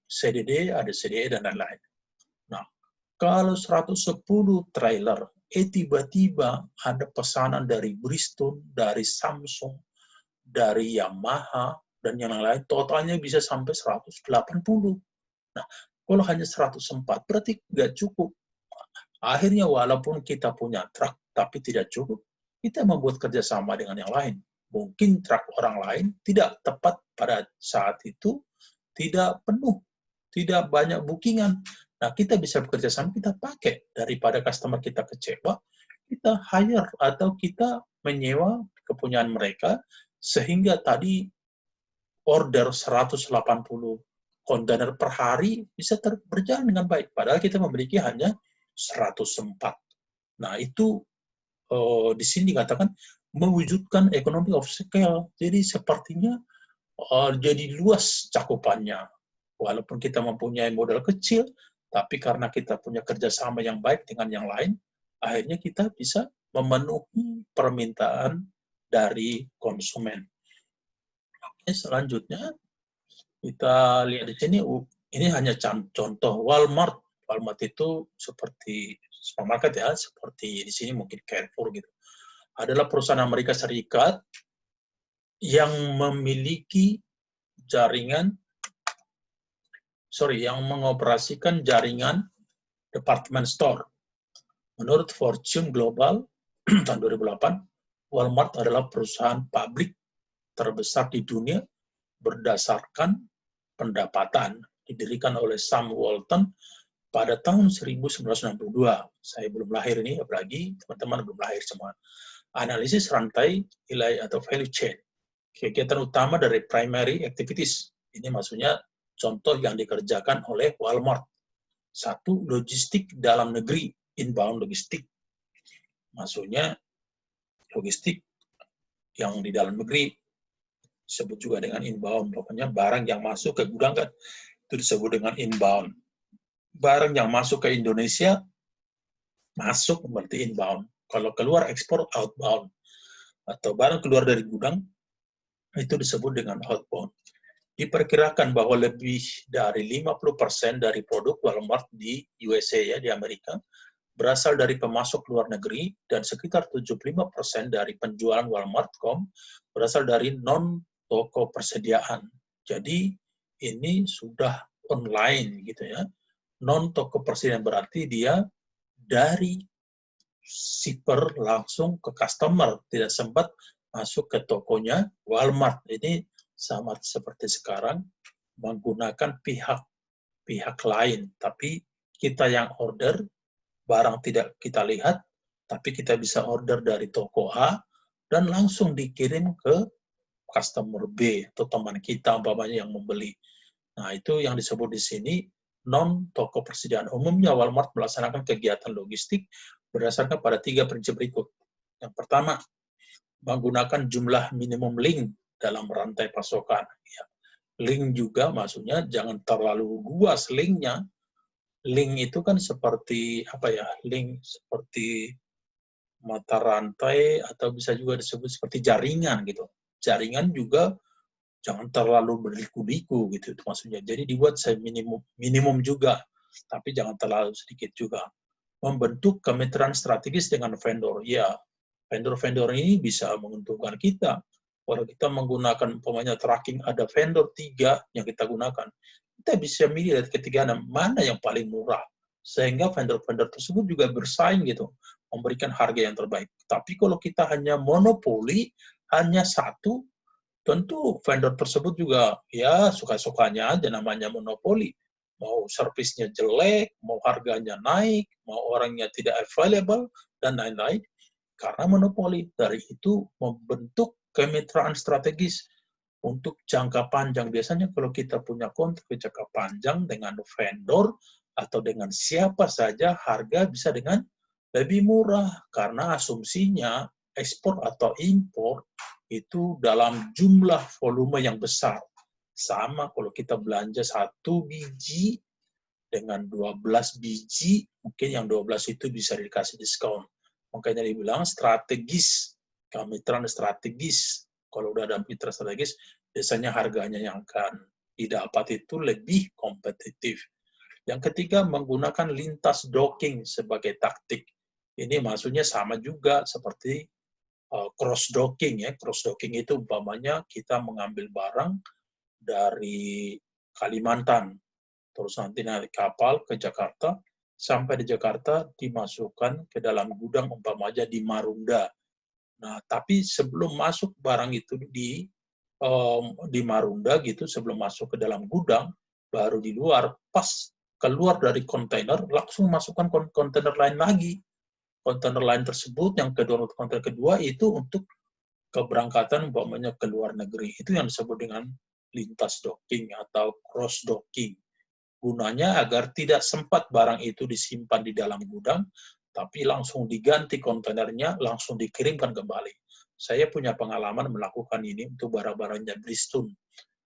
CDD, ada CDE, dan lain-lain. Nah, kalau 110 trailer, tiba-tiba ada pesanan dari Bridgestone, dari Samsung, dari Yamaha, dan yang lain, totalnya bisa sampai 180. Nah, kalau hanya 104, berarti nggak cukup. Akhirnya walaupun kita punya truk, tapi tidak cukup, kita membuat kerjasama dengan yang lain. Mungkin truk orang lain tidak tepat pada saat itu, tidak penuh, tidak banyak bookingan. Nah, kita bisa bekerja sama, kita pakai. Daripada customer kita kecewa, kita hire atau kita menyewa kepunyaan mereka, sehingga tadi order 180 kontainer per hari bisa berjalan dengan baik. Padahal kita memiliki hanya 104. Nah, itu di sini dikatakan mewujudkan economy of scale. Jadi sepertinya jadi luas cakupannya. Walaupun kita mempunyai modal kecil, tapi karena kita punya kerjasama yang baik dengan yang lain, akhirnya kita bisa memenuhi permintaan dari konsumen. Oke, selanjutnya kita lihat di sini, ini hanya contoh Walmart. Walmart itu seperti supermarket ya, seperti di sini mungkin Carrefour gitu. Adalah perusahaan Amerika Serikat yang memiliki yang mengoperasikan jaringan department store. Menurut Fortune Global tahun 2008, Walmart adalah perusahaan publik terbesar di dunia berdasarkan pendapatan, didirikan oleh Sam Walton pada tahun 1962. Saya belum lahir ini, apalagi teman-teman belum lahir semua. Analisis rantai nilai atau value chain. Kegiatan utama dari primary activities. Ini maksudnya contoh yang dikerjakan oleh Walmart. Satu, logistik dalam negeri, inbound logistik. Maksudnya logistik yang di dalam negeri, disebut juga dengan inbound. Pokoknya barang yang masuk ke gudang kan, itu disebut dengan inbound. Barang yang masuk ke Indonesia, masuk berarti inbound. Kalau keluar ekspor, outbound. Atau barang keluar dari gudang, itu disebut dengan outbound. Diperkirakan bahwa lebih dari 50% dari produk Walmart di USA, ya, di Amerika, berasal dari pemasok luar negeri, dan sekitar 75% dari penjualan Walmart.com berasal dari non-toko persediaan. Jadi, ini sudah online, gitu ya. Non-toko persediaan berarti dia dari shipper langsung ke customer, tidak sempat masuk ke tokonya Walmart. Ini sama seperti sekarang menggunakan pihak lain, tapi kita yang order, barang tidak kita lihat, tapi kita bisa order dari toko A dan langsung dikirim ke customer B atau teman kita umpamanya yang membeli. Nah, itu yang disebut di sini non-toko persediaan. Umumnya Walmart melaksanakan kegiatan logistik berdasarkan pada 3 prinsip berikut. Yang pertama, menggunakan jumlah minimum link dalam rantai pasokan. Ya. Link juga maksudnya jangan terlalu luas linknya. Link itu kan seperti apa ya? Link seperti mata rantai atau bisa juga disebut seperti jaringan gitu. Jaringan juga jangan terlalu berliku-liku gitu itu maksudnya. Jadi dibuat minimum juga, tapi jangan terlalu sedikit juga. Membentuk kemitraan strategis dengan vendor. Ya, vendor-vendor ini bisa menguntungkan kita. Kalau kita menggunakan umpamanya tracking, ada vendor 3 yang kita gunakan, kita bisa milih dari ketiga mana yang paling murah, sehingga vendor-vendor tersebut juga bersaing gitu, memberikan harga yang terbaik. Tapi kalau kita hanya monopoli, hanya satu, tentu vendor tersebut juga ya suka-sukanya aja, namanya monopoli. Mau servisnya jelek, mau harganya naik, mau orangnya tidak available, dan lain-lain. Karena monopoli. Dari itu membentuk kemitraan strategis untuk jangka panjang. Biasanya kalau kita punya kontrak jangka panjang dengan vendor atau dengan siapa saja, harga bisa dengan lebih murah. Karena asumsinya ekspor atau impor itu dalam jumlah volume yang besar. Sama kalau kita belanja 1 biji dengan 12 biji, mungkin yang 12 itu bisa dikasih diskon. Makanya dibilang strategis, kemitraan strategis. Kalau udah ada mitra strategis, biasanya harganya yang akan didapat itu lebih kompetitif. Yang ketiga, menggunakan lintas docking sebagai taktik. Ini maksudnya sama juga seperti cross docking ya. Cross docking itu umpamanya kita mengambil barang dari Kalimantan, terus nanti naik kapal ke Jakarta, sampai di Jakarta dimasukkan ke dalam gudang umpamanya di Marunda. Nah, tapi sebelum masuk barang itu di Marunda gitu, sebelum masuk ke dalam gudang, baru di luar, pas keluar dari kontainer, langsung masukkan kontainer lain lagi. Kontainer lain tersebut, yang kedua, kontainer kedua itu untuk keberangkatan umpamanya ke luar negeri. Itu yang disebut dengan lintas docking atau cross docking. Gunanya agar tidak sempat barang itu disimpan di dalam gudang, tapi langsung diganti kontainernya, langsung dikirimkan kembali. Saya punya pengalaman melakukan ini untuk barang-barangnya Bristol.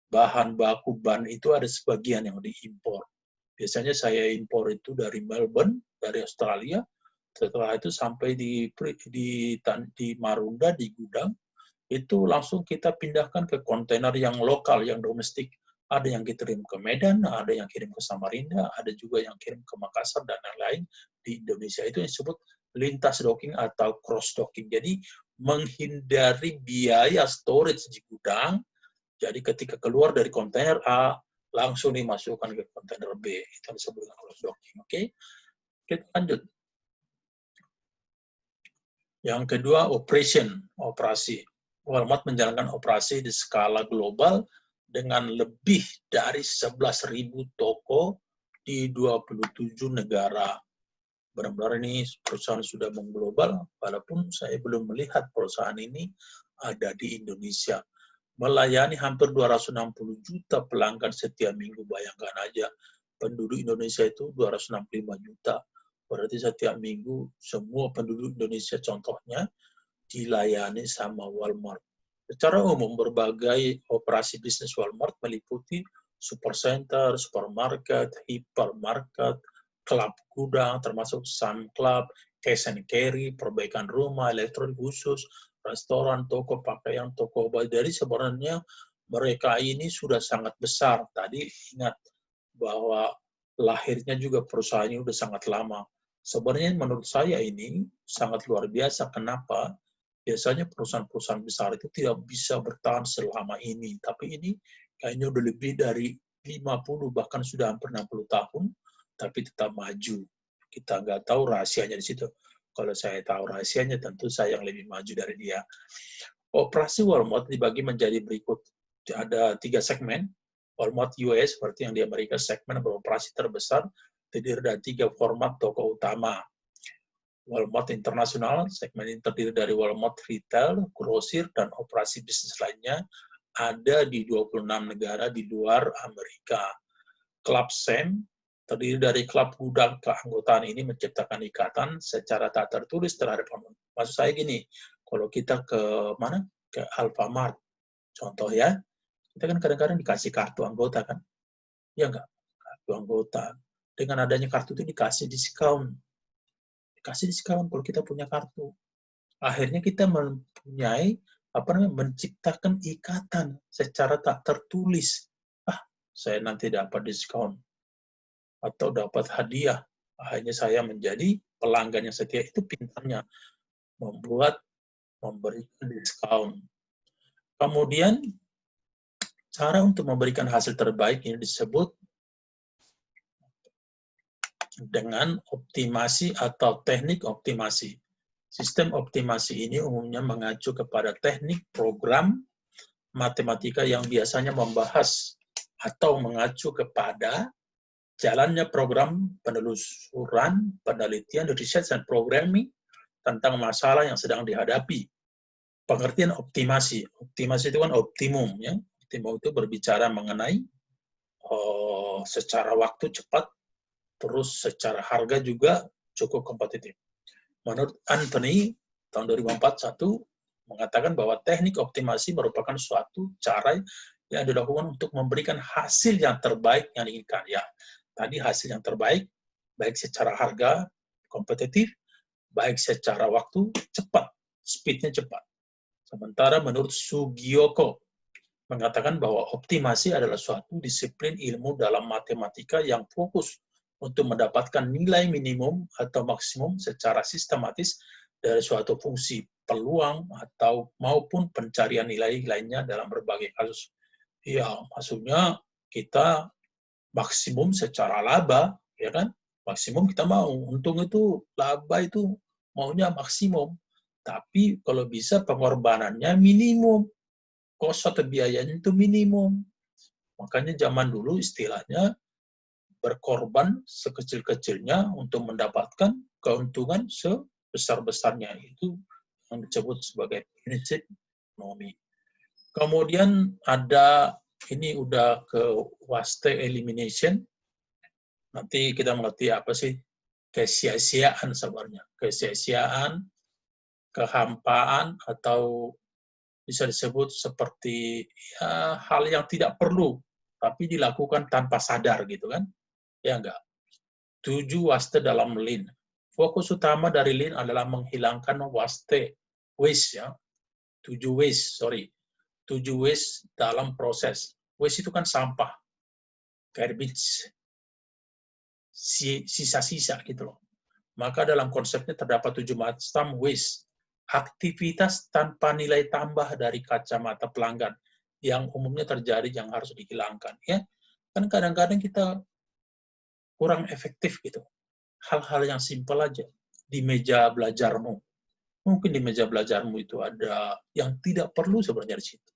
Bahan baku ban itu ada sebagian yang diimpor. Biasanya saya impor itu dari Melbourne, dari Australia. Setelah itu sampai di Marunda, di gudang, itu langsung kita pindahkan ke kontainer yang lokal, yang domestik. Ada yang kirim ke Medan, ada yang kirim ke Samarinda, ada juga yang kirim ke Makassar, dan lain-lain di Indonesia. Itu yang disebut lintas docking atau cross docking. Jadi menghindari biaya storage di gudang, jadi ketika keluar dari kontainer A, langsung dimasukkan ke kontainer B. Itu disebut dengan cross docking. Oke? Kita lanjut. Yang kedua, operasi. Walmart menjalankan operasi di skala global dengan lebih dari 11.000 toko di 27 negara. Benar-benar ini perusahaan sudah mengglobal, walaupun saya belum melihat perusahaan ini ada di Indonesia. Melayani hampir 260 juta pelanggan setiap minggu. Bayangkan aja, penduduk Indonesia itu 265 juta. Berarti setiap minggu semua penduduk Indonesia contohnya dilayani sama Walmart. Secara umum, berbagai operasi bisnis Walmart meliputi supercenter, supermarket, hypermarket, klub gudang, termasuk Sun Club, cash and carry, perbaikan rumah, elektronik khusus, restoran, toko pakaian, toko baju. Jadi sebenarnya mereka ini sudah sangat besar. Tadi ingat bahwa lahirnya juga perusahaan ini sudah sangat lama. Sebenarnya menurut saya ini sangat luar biasa. Kenapa? Biasanya perusahaan-perusahaan besar itu tidak bisa bertahan selama ini. Tapi ini kayaknya udah lebih dari 50, bahkan sudah hampir 60 tahun, tapi tetap maju. Kita nggak tahu rahasianya di situ. Kalau saya tahu rahasianya, tentu saya yang lebih maju dari dia. Operasi Walmart dibagi menjadi berikut. Ada 3 segmen. Walmart US, seperti yang di Amerika, segmen beroperasi terbesar, terdiri dari 3 format toko utama. Walmart Internasional, segmen ini terdiri dari Walmart Retail, Grosir, dan operasi bisnis lainnya, ada di 26 negara di luar Amerika. Club SAM, terdiri dari klub gudang keanggotaan ini menciptakan ikatan secara tak tertulis terhadap pengunjung. Maksud saya gini, kalau kita ke mana? Ke Alfamart, contoh ya, kita kan kadang-kadang dikasih kartu anggota kan? Ya enggak? Kartu anggota. Dengan adanya kartu itu dikasih diskon. Dikasih diskon kalau kita punya kartu. Akhirnya kita mempunyai menciptakan ikatan secara tak tertulis. Saya nanti dapat diskon atau dapat hadiah. Akhirnya saya menjadi pelanggan yang setia. Itu pintarnya memberikan diskon. Kemudian cara untuk memberikan hasil terbaik ini disebut dengan optimasi atau teknik optimasi. Sistem optimasi ini umumnya mengacu kepada teknik program matematika yang biasanya membahas atau mengacu kepada jalannya program penelusuran, penelitian, riset, dan programming tentang masalah yang sedang dihadapi. Pengertian optimasi. Optimasi itu kan optimum, ya. Optimum itu berbicara mengenai secara waktu cepat, terus secara harga juga cukup kompetitif. Menurut Anthony, tahun 2041, mengatakan bahwa teknik optimasi merupakan suatu cara yang dilakukan untuk memberikan hasil yang terbaik yang diinginkan. Ya, tadi hasil yang terbaik, baik secara harga, kompetitif, baik secara waktu, cepat, speednya cepat. Sementara menurut Sugiyoko, mengatakan bahwa optimasi adalah suatu disiplin ilmu dalam matematika yang fokus untuk mendapatkan nilai minimum atau maksimum secara sistematis dari suatu fungsi, peluang, atau maupun pencarian nilai lainnya dalam berbagai kasus. Ya, maksudnya kita maksimum secara laba, ya kan? Maksimum kita mau. Untung itu, laba itu maunya maksimum. Tapi kalau bisa pengorbanannya minimum. Kos atau biayanya itu minimum. Makanya zaman dulu istilahnya berkorban sekecil-kecilnya untuk mendapatkan keuntungan sebesar-besarnya. Itu yang disebut sebagai prinsip ekonomi. Kemudian ada, ini udah ke waste elimination. Nanti kita mengerti apa sih kesia-siaan sebenarnya. Kesia-siaan kehampaan atau bisa disebut seperti ya, hal yang tidak perlu, tapi dilakukan tanpa sadar gitu kan? Ya enggak. 7 waste dalam Lean. Fokus utama dari Lean adalah menghilangkan waste ya. 7 waste, sorry. 7 waste dalam proses. Waste itu kan sampah, garbage, sisa-sisa gitu loh. Maka dalam konsepnya terdapat 7 macam waste. Aktivitas tanpa nilai tambah dari kacamata pelanggan yang umumnya terjadi yang harus dihilangkan. Ya, kan kadang-kadang kita kurang efektif gitu. Hal-hal yang simpel aja di meja belajarmu. Mungkin di meja belajarmu itu ada yang tidak perlu sebenarnya di situ.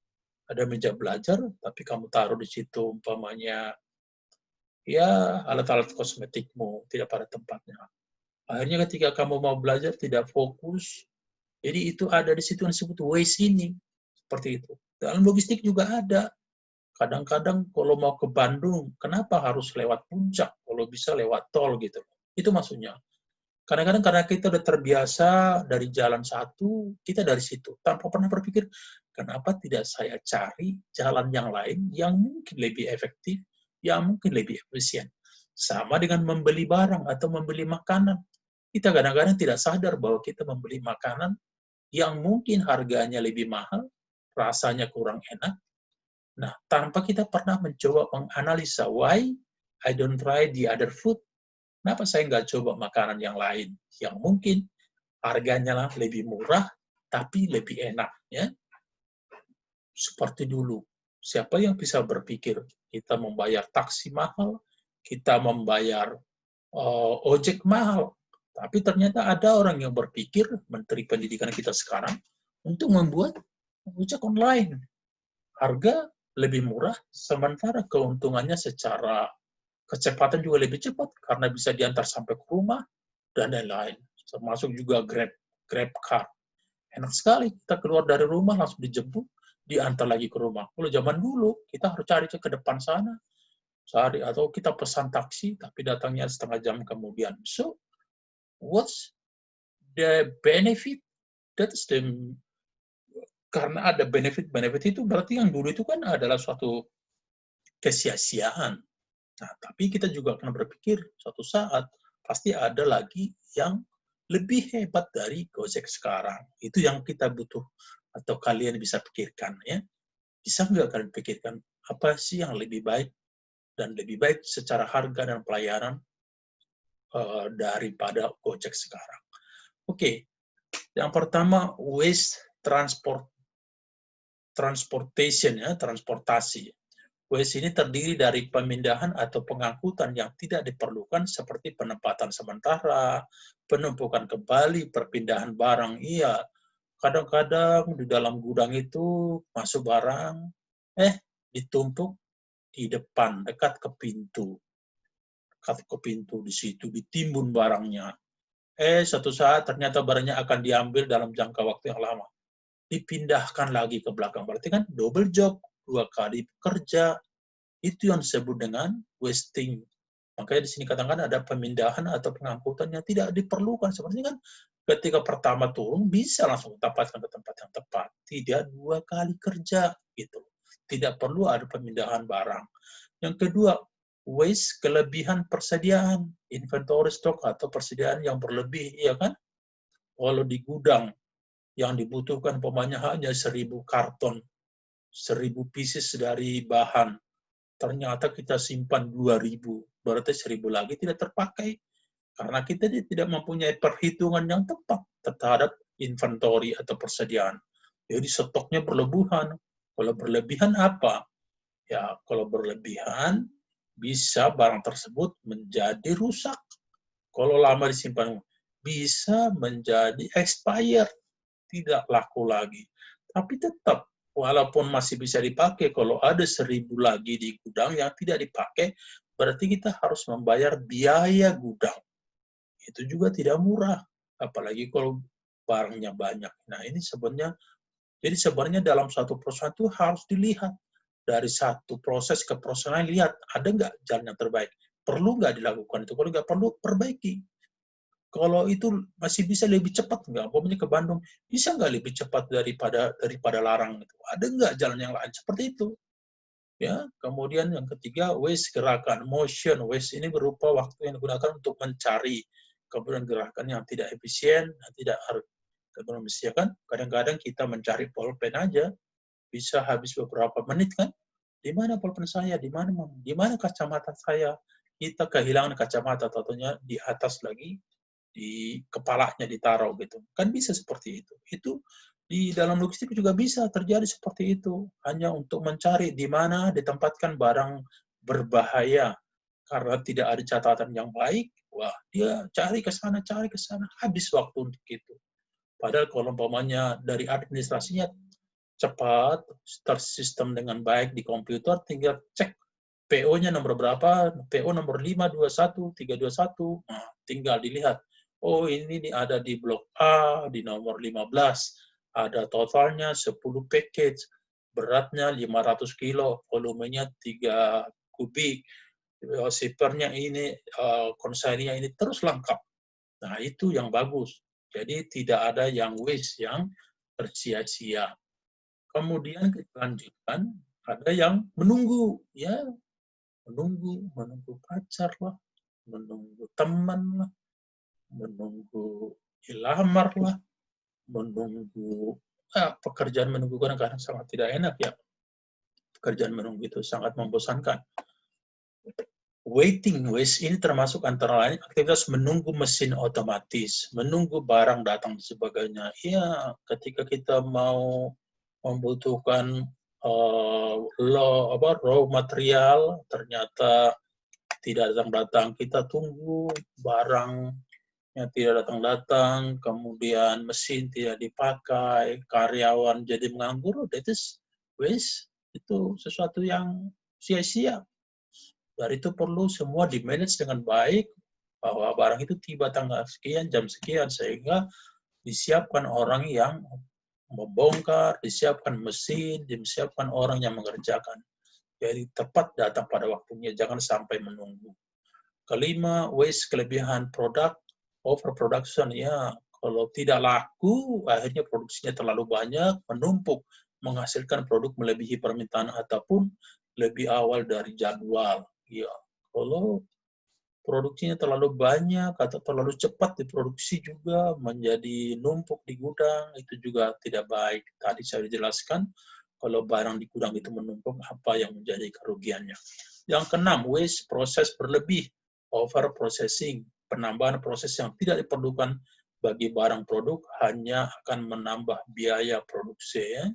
Ada meja belajar, tapi kamu taruh di situ umpamanya ya alat-alat kosmetikmu tidak pada tempatnya. Akhirnya ketika kamu mau belajar tidak fokus, jadi itu ada di situ yang disebut waste ini. Seperti itu. Dalam logistik juga ada. Kadang-kadang kalau mau ke Bandung, kenapa harus lewat puncak? Kalau bisa lewat tol gitu. Itu maksudnya. Kadang-kadang karena kita udah terbiasa dari jalan satu, kita dari situ. Tanpa pernah berpikir, kenapa tidak saya cari jalan yang lain yang mungkin lebih efektif, yang mungkin lebih efisien. Sama dengan membeli barang atau membeli makanan. Kita kadang-kadang tidak sadar bahwa kita membeli makanan yang mungkin harganya lebih mahal, rasanya kurang enak. Nah, tanpa kita pernah mencoba menganalisa why I don't try the other food. Kenapa saya nggak coba makanan yang lain yang mungkin harganya lah lebih murah tapi lebih enak ya? Seperti dulu. Siapa yang bisa berpikir kita membayar taksi mahal, kita membayar ojek mahal, tapi ternyata ada orang yang berpikir, Menteri Pendidikan kita sekarang, untuk membuat ojek online. Harga lebih murah, sementara keuntungannya secara kecepatan juga lebih cepat karena bisa diantar sampai ke rumah dan lain-lain. Termasuk juga Grab Car. Enak sekali kita keluar dari rumah langsung dijemput, diantar lagi ke rumah. Kalau zaman dulu kita harus cari ke depan sana, cari atau kita pesan taksi tapi datangnya setengah jam kemudian. So, what's the benefit? That's the karena ada benefit itu berarti yang dulu itu kan adalah suatu kesia-siaan. Nah, tapi kita juga akan berpikir suatu saat pasti ada lagi yang lebih hebat dari Gojek sekarang. Itu yang kita butuh atau kalian bisa pikirkan ya. Bisa nggak kalian pikirkan apa sih yang lebih baik dan lebih baik secara harga dan pelayanan daripada Gojek sekarang. Oke, yang pertama waste transportation ya, transportasi. Waste ini terdiri dari pemindahan atau pengangkutan yang tidak diperlukan seperti penempatan sementara, penumpukan kembali, perpindahan barang. Iya, kadang-kadang di dalam gudang itu masuk barang, ditumpuk di depan, dekat ke pintu. Dekat ke pintu di situ, ditimbun barangnya. Suatu saat ternyata barangnya akan diambil dalam jangka waktu yang lama. Dipindahkan lagi ke belakang. Berarti kan double job, 2 kali kerja. Itu yang disebut dengan wasting. Makanya di sini katakan ada pemindahan atau pengangkutan yang tidak diperlukan. Sebenarnya kan ketika pertama turun bisa langsung ditempatkan ke tempat yang tepat. Tidak 2 kali kerja gitu. Tidak perlu ada pemindahan barang. Yang kedua, waste kelebihan persediaan, inventory stock atau persediaan yang berlebih, ya kan? Walau di gudang yang dibutuhkan umpamanya hanya 1.000 karton, 1.000 pieces dari bahan, ternyata kita simpan 2.000, berarti 1.000 lagi tidak terpakai karena kita tidak mempunyai perhitungan yang tepat terhadap inventory atau persediaan. Jadi stoknya berlebihan. Kalau berlebihan apa? Ya, kalau berlebihan bisa barang tersebut menjadi rusak. Kalau lama disimpan bisa menjadi expired, tidak laku lagi. Tapi tetap, walaupun masih bisa dipakai, kalau ada 1.000 lagi di gudang yang tidak dipakai, berarti kita harus membayar biaya gudang. Itu juga tidak murah, apalagi kalau barangnya banyak. Nah, ini sebenarnya, jadi sebenarnya dalam satu perusahaan itu harus dilihat. Dari satu proses ke proses lain, lihat, ada nggak jalan yang terbaik? Perlu nggak dilakukan itu? Kalau nggak perlu, perbaiki. Kalau itu masih bisa lebih cepat nggak? Pokoknya ke Bandung, bisa nggak lebih cepat daripada Larang itu? Ada nggak jalan yang lain? Seperti itu. Ya, kemudian yang ketiga, waste gerakan, motion. Waste ini berupa waktu yang digunakan untuk mencari. Kemudian gerakan yang tidak efisien, yang tidak ekonomis. Ya kan? Kadang-kadang kita mencari pulpen aja, bisa habis beberapa menit kan? Di mana pulpen saya? Di mana kacamata saya? Kita kehilangan kacamata, tentunya di atas lagi, di kepalanya ditaruh gitu. Kan bisa seperti itu. Itu di dalam logistik juga bisa terjadi seperti itu. Hanya untuk mencari di mana ditempatkan barang berbahaya karena tidak ada catatan yang baik. Wah, dia cari ke sana, habis waktu untuk itu. Padahal kalau umpamanya dari administrasinya cepat, tersistem dengan baik di komputer, tinggal cek PO-nya nomor berapa, PO nomor 521, 321, nah, tinggal dilihat. Oh, ini ada di blok A, di nomor 15, ada totalnya 10 package, beratnya 500 kilo, volumenya 3 kubik, shippernya ini, konsairnya ini, terus lengkap. Nah, itu yang bagus. Jadi tidak ada yang waste, yang tersia-sia. Kemudian kita lanjutkan, ada yang menunggu, ya, menunggu pacar lah, menunggu teman lah, menunggu dilamar lah, menunggu pekerjaan menunggu kadang-kadang sangat tidak enak ya. Pekerjaan menunggu itu sangat membosankan. Waiting waste ini termasuk antara lain aktivitas menunggu mesin otomatis, menunggu barang datang dan sebagainya. Ya, ketika kita mau membutuhkan raw material, ternyata tidak datang-datang, kita tunggu barangnya tidak datang-datang, kemudian mesin tidak dipakai, karyawan jadi menganggur, that is waste, itu sesuatu yang sia-sia. Dari itu perlu semua di-manage dengan baik, bahwa barang itu tiba tanggal sekian, jam sekian, sehingga disiapkan orang yang membongkar, disiapkan mesin, disiapkan orang yang mengerjakan. Jadi tepat datang pada waktunya, jangan sampai menunggu. Kelima, waste kelebihan produk, overproduction. Ya, kalau tidak laku, akhirnya produksinya terlalu banyak, menumpuk, menghasilkan produk melebihi permintaan ataupun lebih awal dari jadwal. Ya, kalau produksinya terlalu banyak atau terlalu cepat diproduksi juga menjadi numpuk di gudang, itu juga tidak baik. Tadi saya jelaskan, kalau barang di gudang itu menumpuk, apa yang menjadi kerugiannya. Yang keenam, waste proses berlebih, over processing, penambahan proses yang tidak diperlukan bagi barang produk hanya akan menambah biaya produksi ya.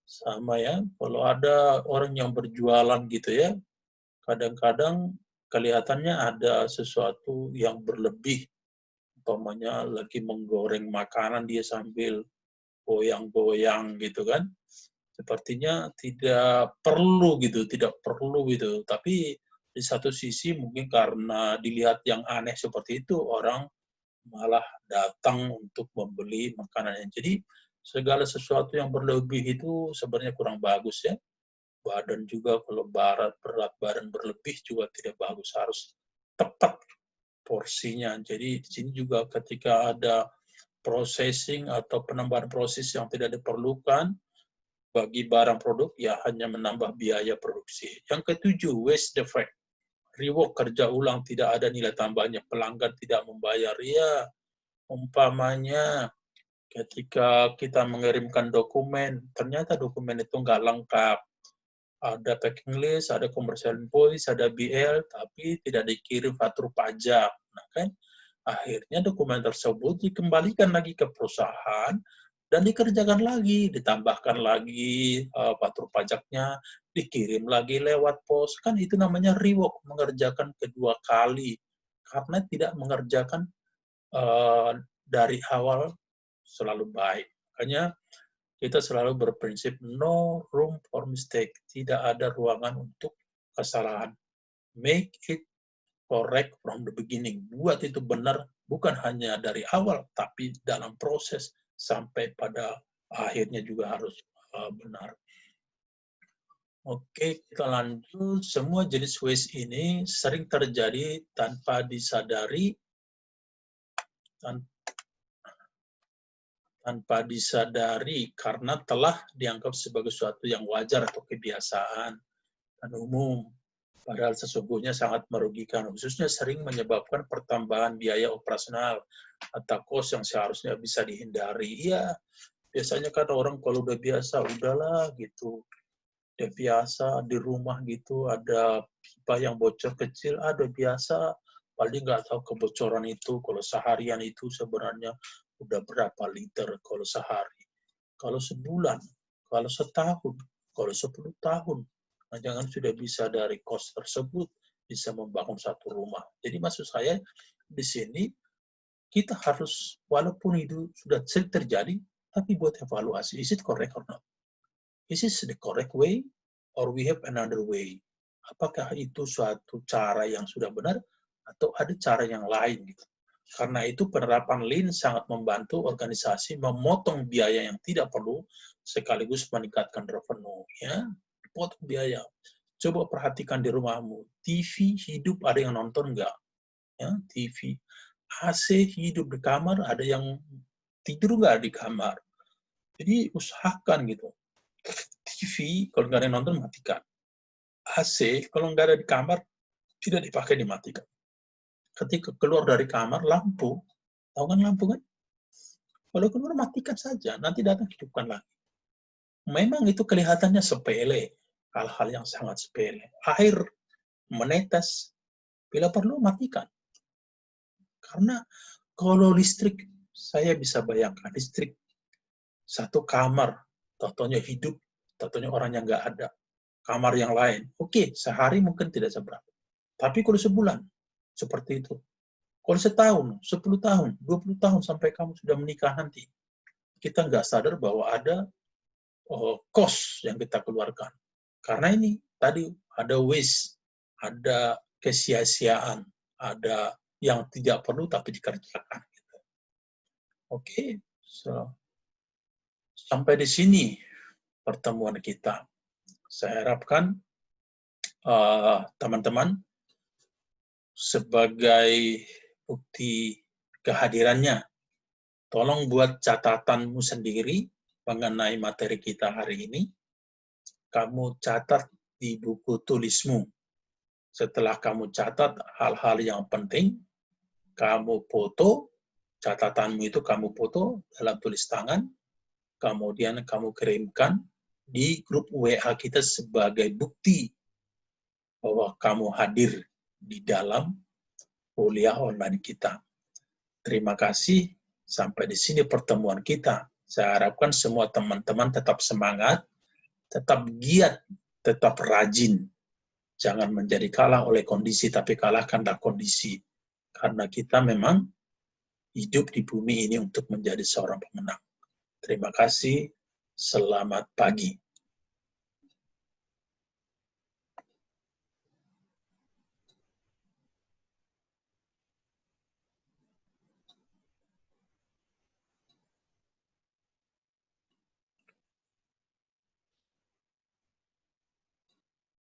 Sama ya, kalau ada orang yang berjualan gitu ya, kadang-kadang kelihatannya ada sesuatu yang berlebih, umpamanya lagi menggoreng makanan dia sambil goyang-goyang gitu kan. Sepertinya tidak perlu gitu. Tapi di satu sisi mungkin karena dilihat yang aneh seperti itu, orang malah datang untuk membeli makanan. Jadi segala sesuatu yang berlebih itu sebenarnya kurang bagus ya. Badan juga kalau berat badan berlebih juga tidak bagus, harus tepat porsinya. Jadi di sini juga ketika ada processing atau penambahan proses yang tidak diperlukan bagi barang produk, ya hanya menambah biaya produksi. Yang ketujuh, waste defect. Rework, kerja ulang, tidak ada nilai tambahnya, pelanggan tidak membayar. Ya, umpamanya ketika kita mengirimkan dokumen, ternyata dokumen itu nggak lengkap. Ada packing list, ada commercial invoice, ada BL, tapi tidak dikirim faktur pajak. Nah, kan akhirnya dokumen tersebut dikembalikan lagi ke perusahaan dan dikerjakan lagi, ditambahkan lagi faktur pajaknya, dikirim lagi lewat pos. Kan itu namanya rework, mengerjakan kedua kali karena tidak mengerjakan dari awal selalu baik. Makanya kita selalu berprinsip no room for mistake. Tidak ada ruangan untuk kesalahan. Make it correct from the beginning. Buat itu benar, bukan hanya dari awal, tapi dalam proses sampai pada akhirnya juga harus benar. Oke, kita lanjut. Semua jenis waste ini sering terjadi tanpa disadari tanpa disadari karena telah dianggap sebagai sesuatu yang wajar atau kebiasaan dan umum. Padahal sesungguhnya sangat merugikan, khususnya sering menyebabkan pertambahan biaya operasional atau kos yang seharusnya bisa dihindari. Iya, biasanya kan orang kalau udah biasa, udahlah gitu. Udah biasa di rumah gitu, ada pipa yang bocor kecil, ada biasa. Paling nggak tahu kebocoran itu, kalau seharian itu sebenarnya udah berapa liter kalau sehari. Kalau sebulan, kalau setahun, kalau 10 tahun, jangan sudah bisa dari kos tersebut bisa membangun satu rumah. Jadi maksud saya di sini kita harus, walaupun itu sudah sering terjadi, tapi buat evaluasi, is it correct or not? Is this the correct way or we have another way? Apakah itu suatu cara yang sudah benar atau ada cara yang lain gitu. Karena itu penerapan Lean sangat membantu organisasi memotong biaya yang tidak perlu sekaligus meningkatkan revenue. Ya, potong biaya. Coba perhatikan di rumahmu, TV hidup ada yang nonton nggak? Ya, TV. AC hidup di kamar, ada yang tidur nggak di kamar? Jadi usahakan gitu. TV kalau nggak ada yang nonton matikan. AC kalau nggak ada di kamar tidak dipakai, dimatikan. Ketika keluar dari kamar, lampu, tahu kan lampu kan? Kalau keluar matikan saja, nanti datang hidupkan lagi. Memang itu kelihatannya sepele, hal-hal yang sangat sepele. Air menetes, bila perlu matikan. Karena kalau listrik, saya bisa bayangkan listrik satu kamar, contohnya hidup, contohnya orang yang nggak ada. Kamar yang lain, oke, sehari mungkin tidak seberapa. Tapi kalau sebulan, seperti itu. Kalau setahun, 10 tahun, 20 tahun sampai kamu sudah menikah nanti, kita nggak sadar bahwa ada cost yang kita keluarkan. Karena ini tadi ada waste, ada kesia-siaan, ada yang tidak perlu tapi dikerjakan. Oke, so, sampai di sini pertemuan kita. Saya harapkan teman-teman sebagai bukti kehadirannya, tolong buat catatanmu sendiri mengenai materi kita hari ini. Kamu catat di buku tulismu. Setelah kamu catat hal-hal yang penting, kamu foto, catatanmu itu kamu foto dalam tulis tangan, kemudian kamu kirimkan di grup WA kita sebagai bukti bahwa kamu hadir di dalam kuliah online kita. Terima kasih. Sampai di sini pertemuan kita. Saya harapkan semua teman-teman tetap semangat, tetap giat, tetap rajin. Jangan menjadi kalah oleh kondisi, tapi kalahkanlah kondisi. Karena kita memang hidup di bumi ini untuk menjadi seorang pemenang. Terima kasih. Selamat pagi.